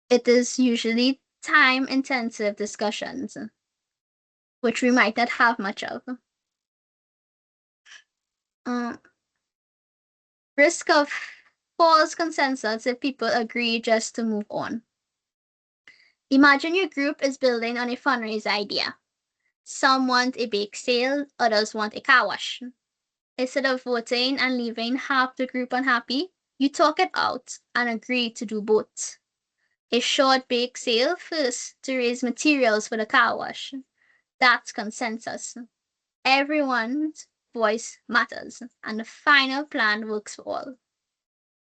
It is usually time intensive discussions, which we might not have much of. Uh, Risk of false consensus if people agree just to move on. Imagine your group is building on a fundraiser idea. Some want a bake sale, others want a car wash. Instead of voting and leaving half the group unhappy, you talk it out and agree to do both. A short bake sale first to raise materials for the car wash. That's consensus. Everyone's voice matters, and the final plan works for all.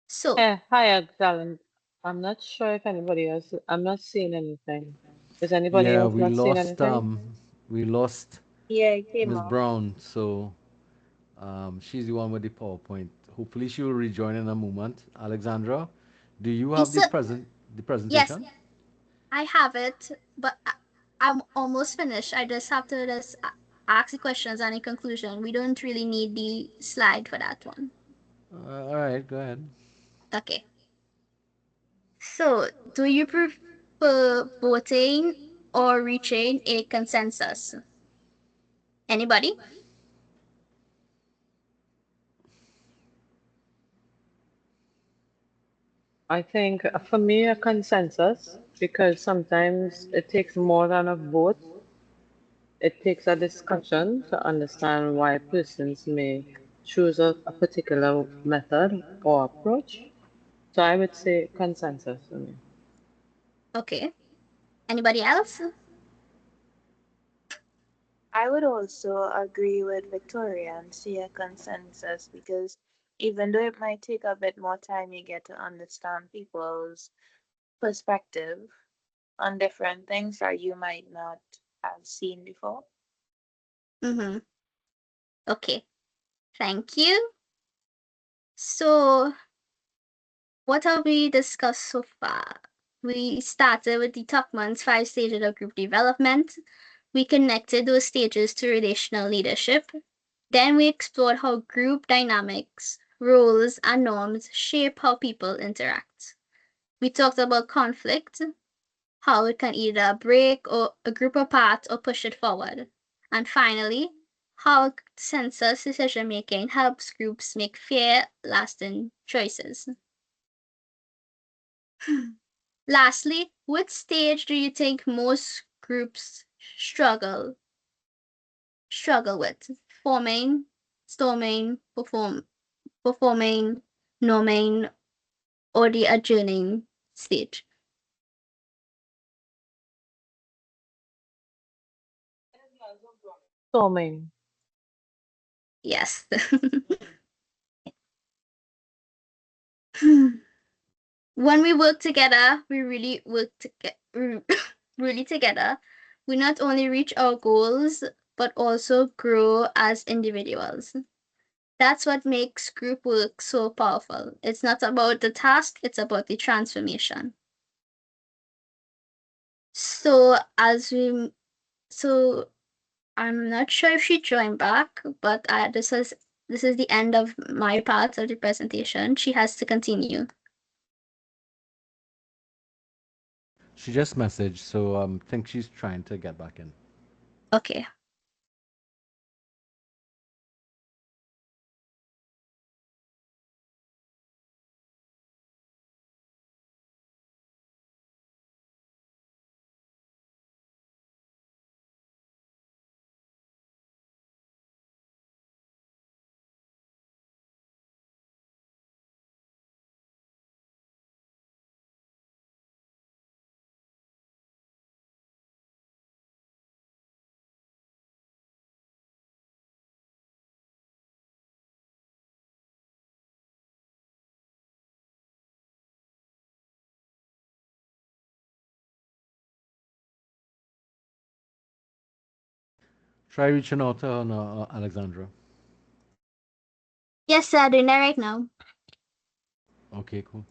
So, Hi, Exalan. I'm not sure if anybody else, I'm not seeing anything. Is anybody Yeah, else not seeing anything? we lost Yeah, it came Miss up. Brown, so she's the one with the PowerPoint. Hopefully she will rejoin in a moment. Alexandra, do you have Isa, the yes, presentation? I have it, but I'm almost finished. I just have to ask the questions and in conclusion. We don't really need the slide for that one. All right, go ahead. Okay. So, do you prefer voting or reaching a consensus? Anybody? I think for me, a consensus, because sometimes it takes more than a vote. It takes a discussion to understand why persons may choose a particular method or approach. So I would say consensus for me. Okay. Anybody else? I would also agree with Victoria and see a consensus because even though it might take a bit more time, you get to understand people's perspective on different things that you might not have seen before. Mm-hmm. Okay. Thank you. So, what have we discussed so far? We started with the Tuckman's 5 stages of group development. We connected those stages to relational leadership. Then we explored how group dynamics, roles, and norms shape how people interact. We talked about conflict, how it can either break or a group apart or push it forward. And finally, how consensus decision making helps groups make fair, lasting choices. Lastly, which stage do you think most groups struggle with? Forming, storming, performing, norming, or the adjourning stage? Storming. Yes. When we work together, we really work together. Really together. We not only reach our goals, but also grow as individuals. That's what makes group work so powerful. It's not about the task, it's about the transformation. So as we so I'm not sure if she joined back, but this is the end of my part of the presentation. She has to continue. She just messaged, so think she's trying to get back in. Okay. Try reaching out to her now, Alexandra. Yes, sir, doing that right now. Okay, cool.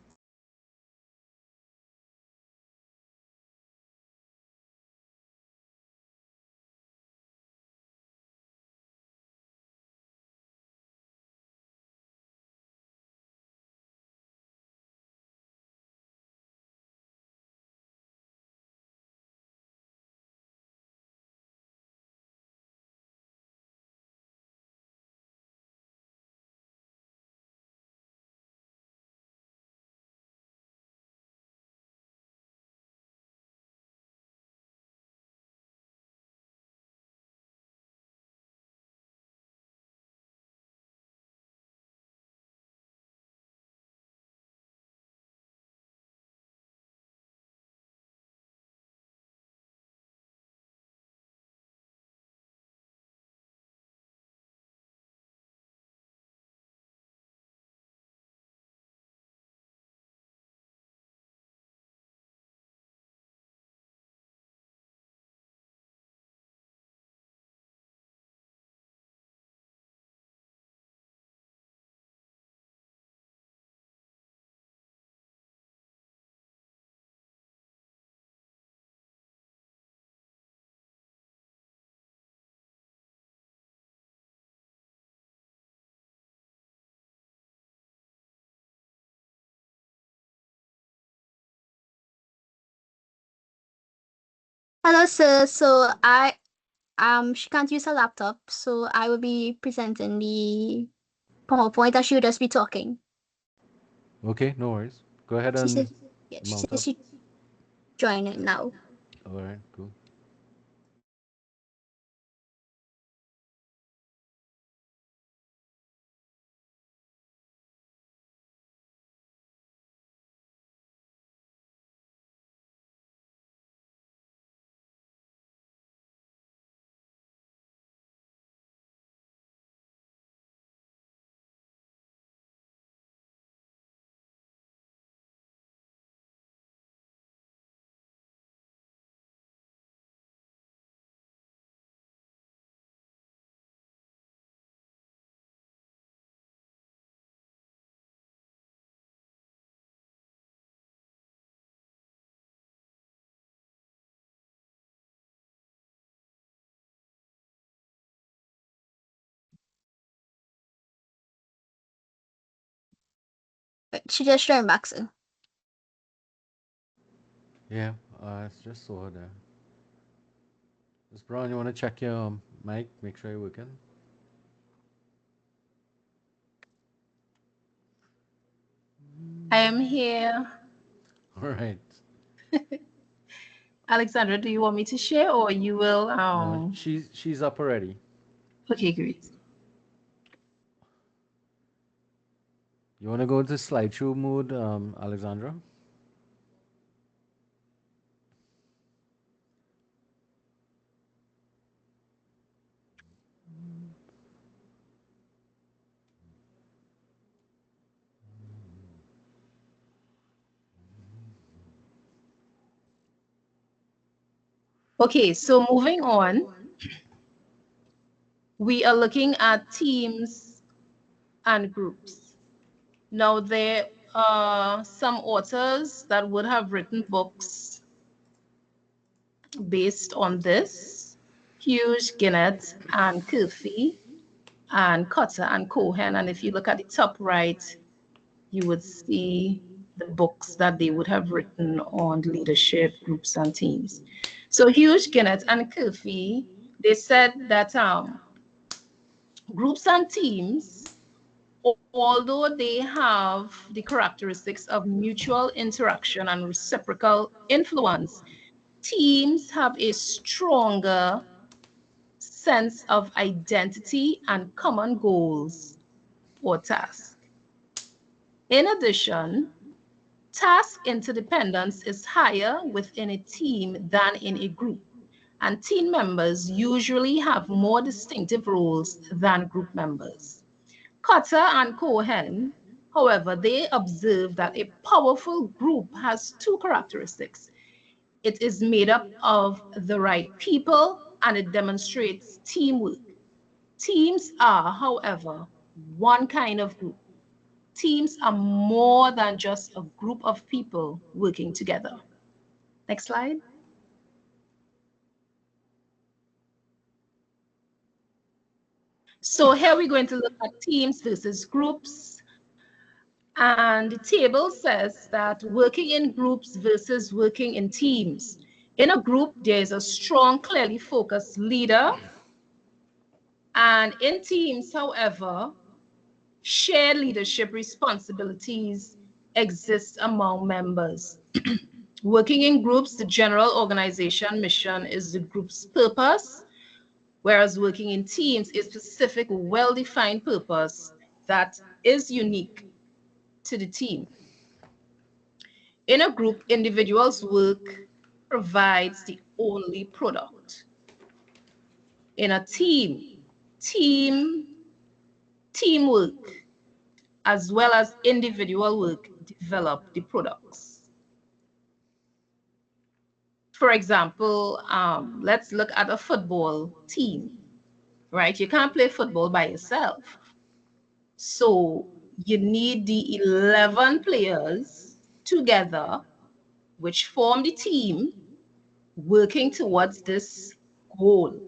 Hello, sir. So she can't use her laptop, so I will be presenting the PowerPoint and she'll just be talking. Okay, no worries. Go ahead She and said, yeah, she mount said up. she join it now. All right, cool. She just joined back, sir. Yeah, I just saw her there. Miss Brown, you want to check your mic? Make sure you're working. I am here. All right. Alexandra, do you want me to share or you will? No, she's up already. Okay, great. You want to go into slideshow mode, Alexandra? Okay, so moving on, we are looking at teams and groups. Now, there are some authors that would have written books based on this: Hughes, Ginnett, and Curfey, and Cotter and Cohen. And if you look at the top right, you would see the books that they would have written on leadership, groups, and teams. So Hughes, Ginnett, and Curfey, they said that groups and teams, although they have the characteristics of mutual interaction and reciprocal influence, teams have a stronger sense of identity and common goals or tasks. In addition, task interdependence is higher within a team than in a group, and team members usually have more distinctive roles than group members. Cotter and Cohen, however, they observe that a powerful group has two characteristics. It is made up of the right people and it demonstrates teamwork. Teams are, however, one kind of group. Teams are more than just a group of people working together. Next slide. So here we're going to look at teams versus groups. And the table says that working in groups versus working in teams. In a group, there's a strong, clearly focused leader. And in teams, however, shared leadership responsibilities exist among members. Working in groups, the general organization mission is the group's purpose, whereas working in teams is specific, well-defined purpose that is unique to the team. In a group, individuals' work provides the only product. In a team, teamwork, as well as individual work develop the products. For example, let's look at a football team, right? You can't play football by yourself. So you need the 11 players together, which form the team, working towards this goal.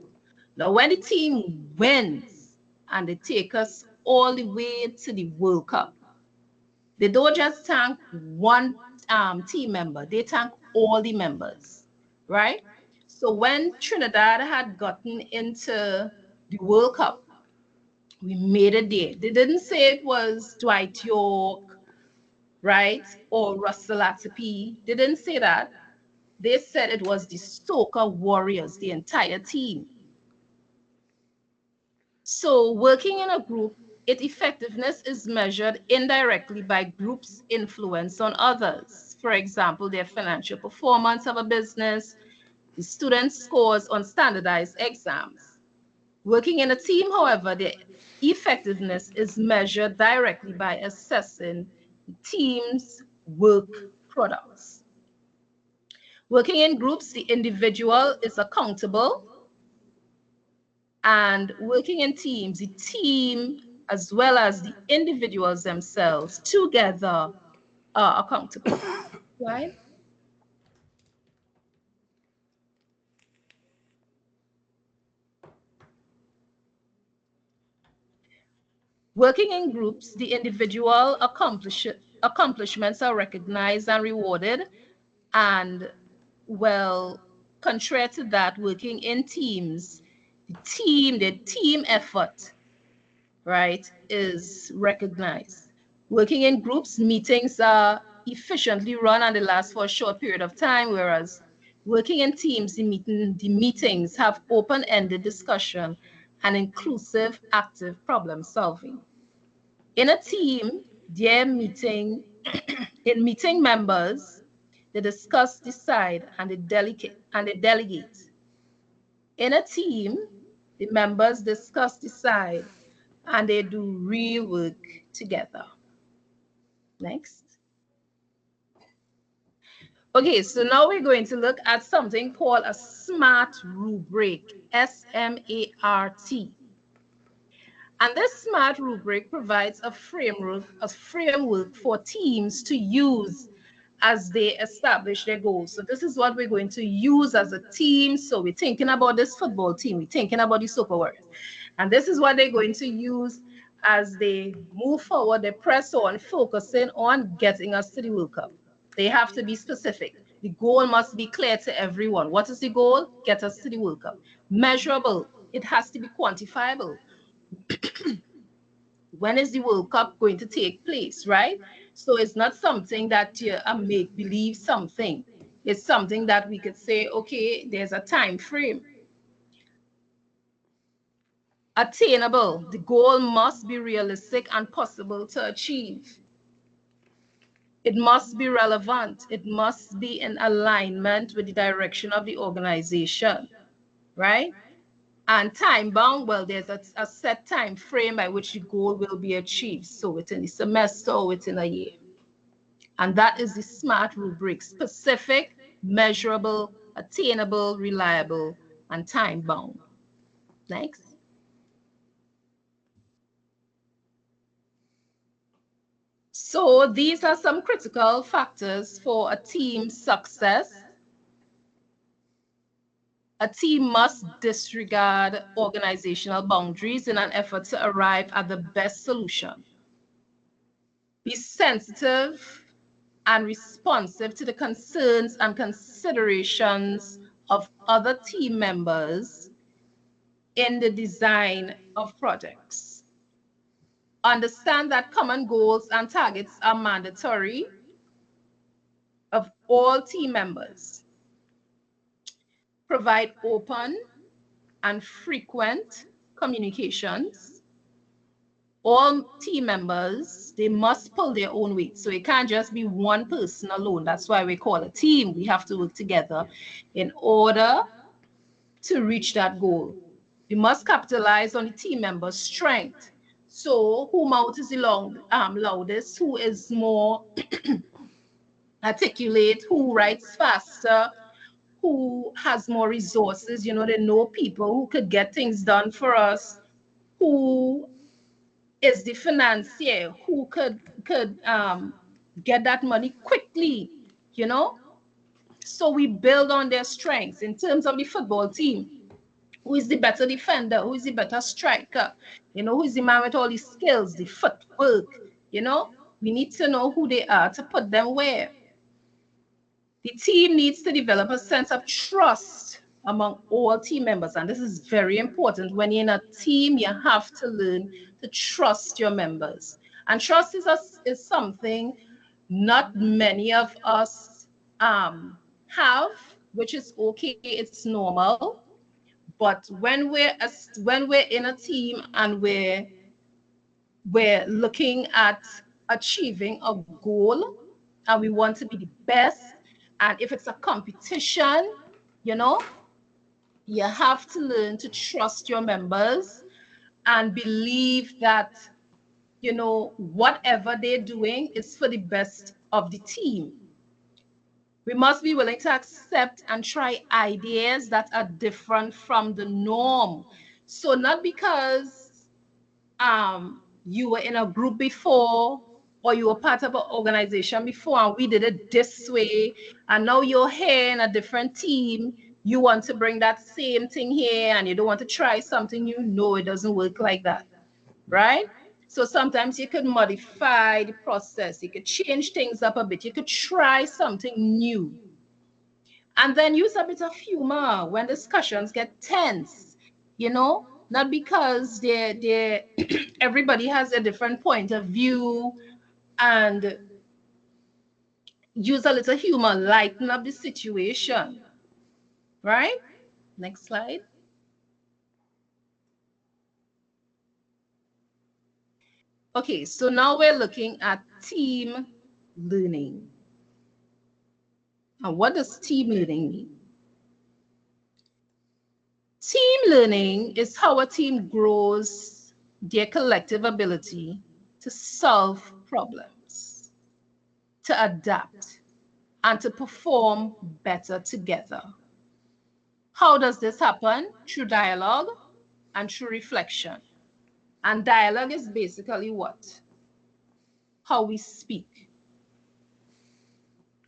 Now, when the team wins and they take us all the way to the World Cup, they don't just thank one team member, they thank all the members, right? So when Trinidad had gotten into the World Cup, we made it there. They didn't say it was Dwight York, right? Or Russell Atipi. They didn't say that. They said it was the Soca Warriors, the entire team. So working in a group, its effectiveness is measured indirectly by groups' influence on others. For example, their financial performance of a business, the students' scores on standardized exams. Working in a team, however, the effectiveness is measured directly by assessing the team's work products. Working in groups, the individual is accountable, and working in teams, the team as well as the individuals themselves together are accountable, right? Working in groups, the individual accomplishments are recognized and rewarded. And well, contrary to that, working in teams, the team effort, right, is recognized. Working in groups, meetings are efficiently run and they last for a short period of time, whereas working in teams, the meetings have open-ended discussion and inclusive, active problem solving. In a team, in meeting members, they discuss, decide, and they delegate. In a team, the members discuss, decide, and they do real work together. Next. Okay, so now we're going to look at something called a SMART rubric, SMART. And this SMART rubric provides a framework for teams to use as they establish their goals. So this is what we're going to use as a team. So we're thinking about this football team, we're thinking about the Soca Warriors. And this is what they're going to use as they move forward, they press on, focusing on getting us to the World Cup. They have to be specific. The goal must be clear to everyone. What is the goal? Get us to the World Cup. Measurable. It has to be quantifiable. When is the World Cup going to take place, right? So it's not something that you make believe something. It's something that we could say, okay, there's a time frame. Attainable. The goal must be realistic and possible to achieve. It must be relevant. It must be in alignment with the direction of the organization, right? And time bound, well, there's a set time frame by which the goal will be achieved. So within the semester or within a year. And that is the SMART rubric: specific, measurable, attainable, reliable, and time bound. Next. So these are some critical factors for a team's success. A team must disregard organizational boundaries in an effort to arrive at the best solution. Be sensitive and responsive to the concerns and considerations of other team members in the design of projects. Understand that common goals and targets are mandatory of all team members. Provide open and frequent communications. All team members, they must pull their own weight. So it can't just be one person alone. That's why we call a team. We have to work together in order to reach that goal. We must capitalize on the team members' strength. So who mouth is the loudest, who is more articulate, who writes faster, who has more resources, they know people who could get things done for us, who is the financier, who could get that money quickly, So we build on their strengths. In terms of the football team, who is the better defender? Who is the better striker? Who is the man with all the skills, the footwork? We need to know who they are to put them where. The team needs to develop a sense of trust among all team members. And this is very important. When you're in a team, you have to learn to trust your members. And trust is something not many of us have, which is okay, it's normal. But when we're in a team and we're looking at achieving a goal and we want to be the best, and if it's a competition, you know, you have to learn to trust your members and believe that, you know, whatever they're doing is for the best of the team. We must be willing to accept and try ideas that are different from the norm. So not because you were in a group before or you were part of an organization before and we did it this way, and now you're here in a different team, you want to bring that same thing here and you don't want to try something new. No, it doesn't work like that, right? So sometimes you could modify the process, you could change things up a bit, you could try something new. And then use a bit of humor when discussions get tense, you know, not because they're everybody has a different point of view, and use a little humor, lighten up the situation, right? Next slide. Okay, so now we're looking at team learning. And what does team learning mean? Team learning is how a team grows their collective ability to solve problems, to adapt, and to perform better together. How does this happen? Through dialogue and through reflection. And dialogue is basically what? How we speak,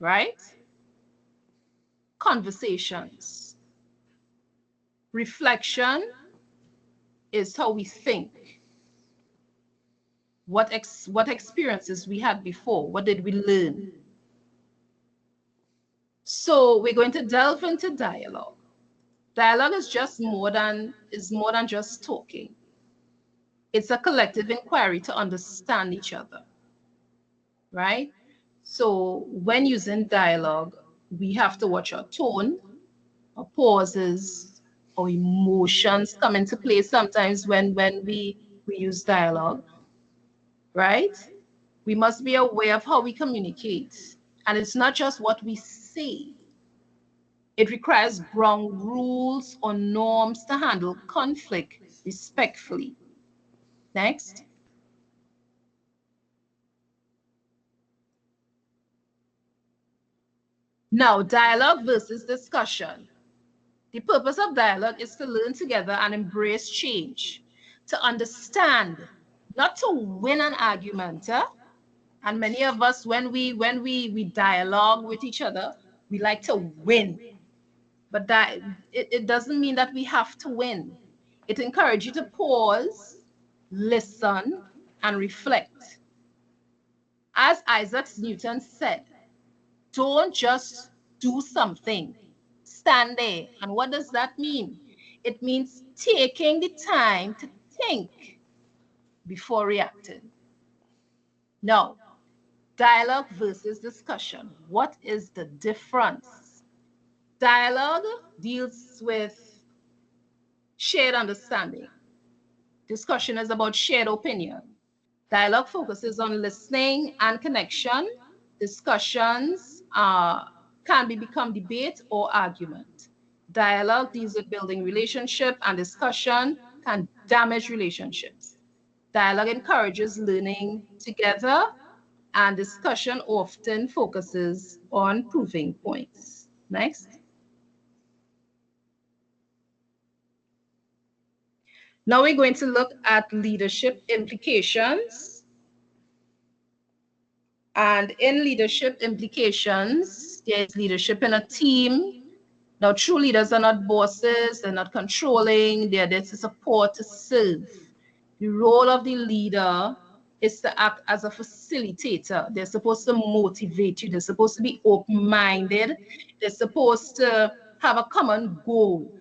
right? Conversations. Reflection is how we think. What experiences we had before? What did we learn? So we're going to delve into dialogue. Dialogue is more than just talking. It's a collective inquiry to understand each other, right? So when using dialogue, we have to watch our tone, our pauses, our emotions come into play sometimes when we use dialogue, right? We must be aware of how we communicate. And it's not just what we say. It requires ground rules or norms to handle conflict respectfully. Next. Now, dialogue versus discussion. The purpose of dialogue is to learn together and embrace change, to understand, not to win an argument. And many of us, when we dialogue with each other, we like to win. But that it doesn't mean that we have to win. It encourages you to pause, listen, and reflect. As Isaac Newton said, don't just do something. Stand there. And what does that mean? It means taking the time to think before reacting. Now, dialogue versus discussion. What is the difference? Dialogue deals with shared understanding. Discussion is about shared opinion. Dialogue focuses on listening and connection. Discussions can become debate or argument. Dialogue deals with building relationship, and discussion can damage relationships. Dialogue encourages learning together, and discussion often focuses on proving points. Next. Now we're going to look at leadership implications. And in leadership implications, there's leadership in a team. Now, true leaders are not bosses, they're not controlling, they're there to support, to serve. The role of the leader is to act as a facilitator. They're supposed to motivate you, they're supposed to be open-minded, they're supposed to have a common goal.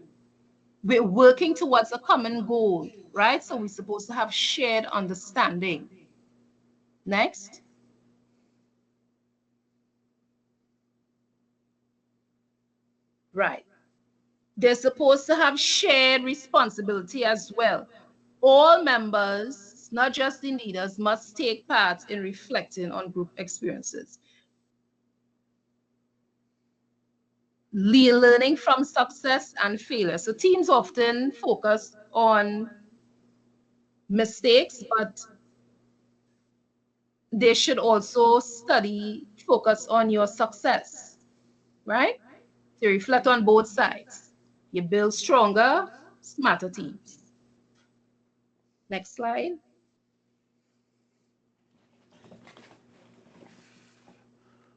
We're working towards a common goal, right? So we're supposed to have shared understanding. Next. Right. They're supposed to have shared responsibility as well. All members, not just the leaders, must take part in reflecting on group experiences. Learning from success and failure. So teams often focus on mistakes, but they should also focus on your success, right? To reflect on both sides. You build stronger, smarter teams. Next slide.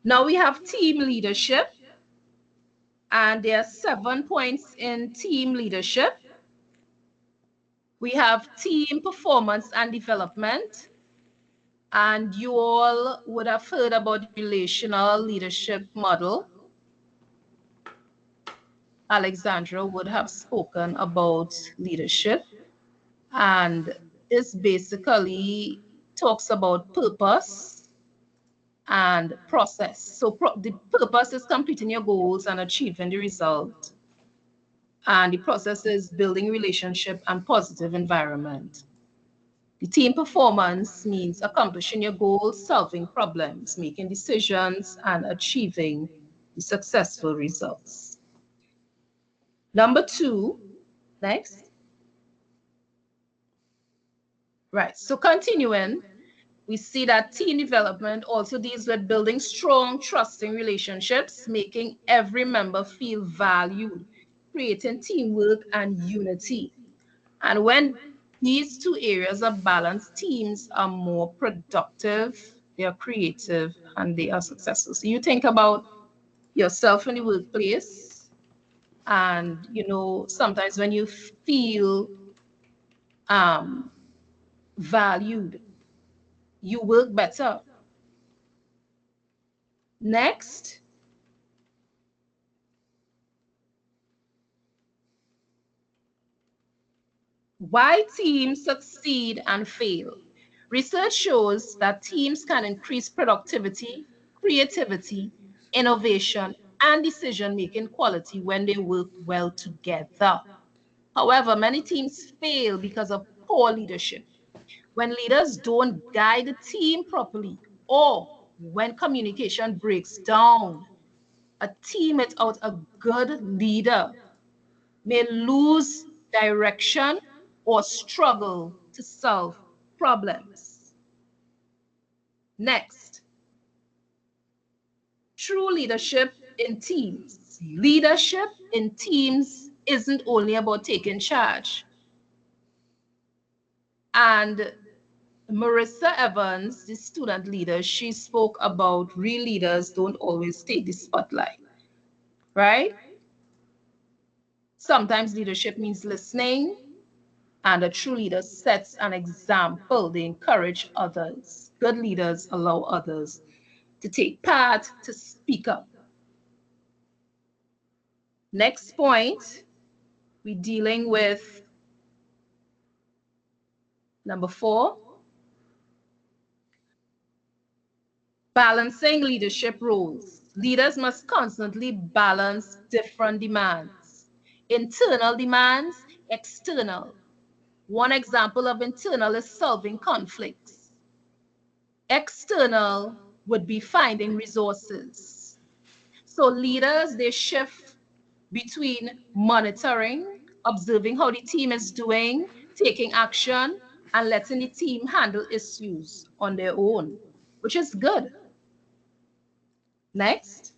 Now we have team leadership, and there are 7 points in team leadership. We have team performance and development, and you all would have heard about the relational leadership model. Alexandra would have spoken about leadership, and this basically talks about purpose and process. So the purpose is completing your goals and achieving the result. And the process is building relationship and positive environment. The team performance means accomplishing your goals, solving problems, making decisions, and achieving the successful results. Number 2, next. Right, so continuing, we see that team development also deals with building strong, trusting relationships, making every member feel valued, creating teamwork and unity. And when these two areas are balanced, teams are more productive, they are creative, and they are successful. So you think about yourself in the workplace, and sometimes when you feel valued, you work better. Next. Why teams succeed and fail. Research shows that teams can increase productivity, creativity, innovation, and decision-making quality when they work well together. However, many teams fail because of poor leadership. When leaders don't guide the team properly, or when communication breaks down, a team without a good leader may lose direction or struggle to solve problems. Next, true leadership in teams. Leadership in teams isn't only about taking charge. And Marissa Evans, the student leader, she spoke about real leaders don't always take the spotlight, right? Sometimes leadership means listening, and a true leader sets an example. They encourage others. Good leaders allow others to take part, to speak up. Next point, we're dealing with number 4, balancing leadership roles. Leaders must constantly balance different demands. Internal demands, external. One example of internal is solving conflicts. External would be finding resources. So leaders, they shift between monitoring, observing how the team is doing, taking action, and letting the team handle issues on their own, which is good. Next.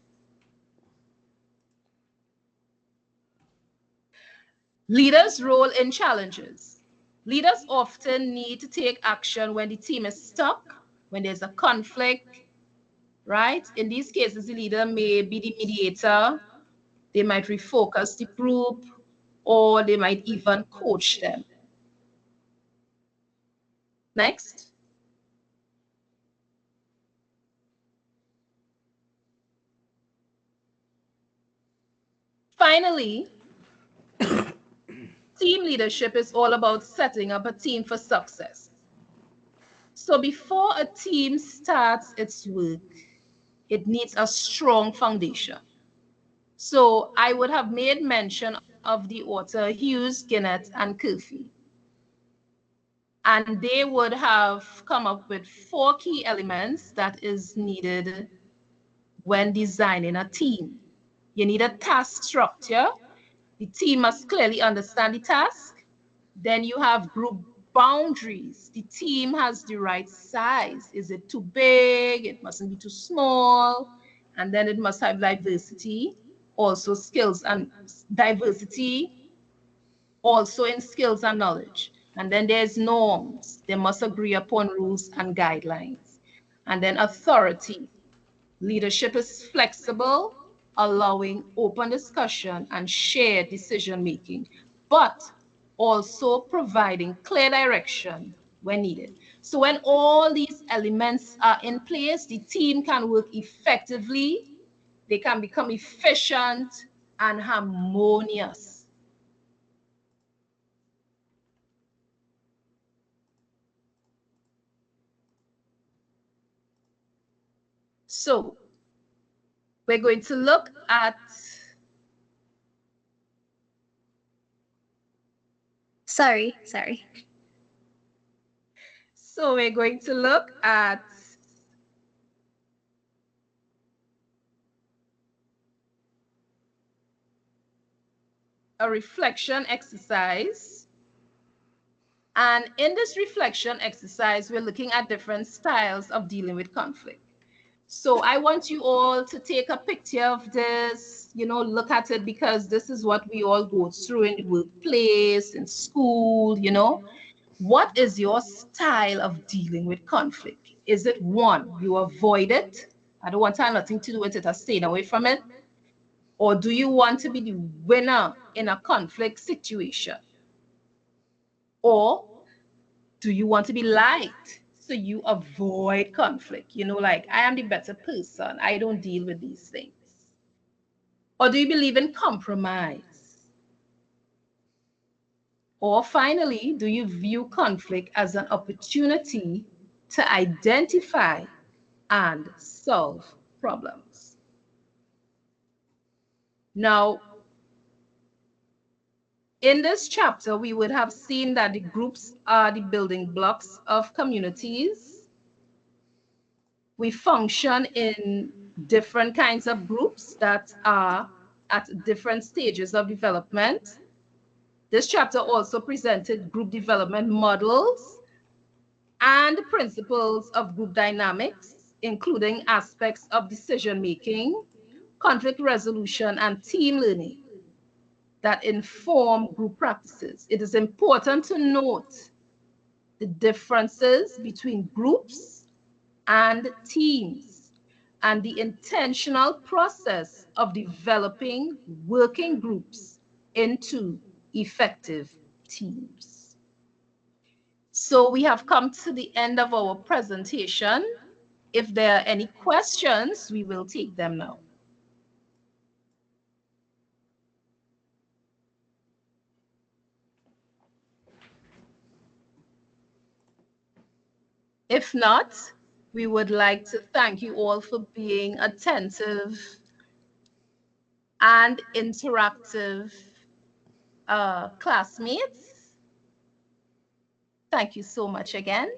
Leaders' role in challenges. Leaders often need to take action when the team is stuck, when there's a conflict, right? In these cases, the leader may be the mediator, they might refocus the group, or they might even coach them. Next. Finally, team leadership is all about setting up a team for success. So before a team starts its work, it needs a strong foundation. So I would have made mention of the author Hughes, Ginnett, and Curfey. And they would have come up with 4 key elements that is needed when designing a team. You need a task structure. The team must clearly understand the task. Then you have group boundaries. The team has the right size. Is it too big? It mustn't be too small. And then it must have diversity, also skills and diversity, also in skills and knowledge. And then there's norms. They must agree upon rules and guidelines. And then authority. Leadership is flexible, allowing open discussion and shared decision making, but also providing clear direction when needed. So when all these elements are in place, the team can work effectively, they can become efficient and harmonious. So we're going to look at Sorry. So we're going to look at a reflection exercise. And in this reflection exercise, we're looking at different styles of dealing with conflict. So I want you all to take a picture of this, look at it, because this is what we all go through in the workplace, in school, What is your style of dealing with conflict? Is it one, you avoid it? I don't want to have nothing to do with it or staying away from it. Or do you want to be the winner in a conflict situation? Or do you want to be liked? So you avoid conflict, like I am the better person. I don't deal with these things. Or do you believe in compromise? Or finally, do you view conflict as an opportunity to identify and solve problems? Now, in this chapter, we would have seen that the groups are the building blocks of communities. We function in different kinds of groups that are at different stages of development. This chapter also presented group development models and principles of group dynamics, including aspects of decision-making, conflict resolution, and team learning that inform group practices. It is important to note the differences between groups and teams and the intentional process of developing working groups into effective teams. So we have come to the end of our presentation. If there are any questions, we will take them now. If not, we would like to thank you all for being attentive and interactive classmates. Thank you so much again.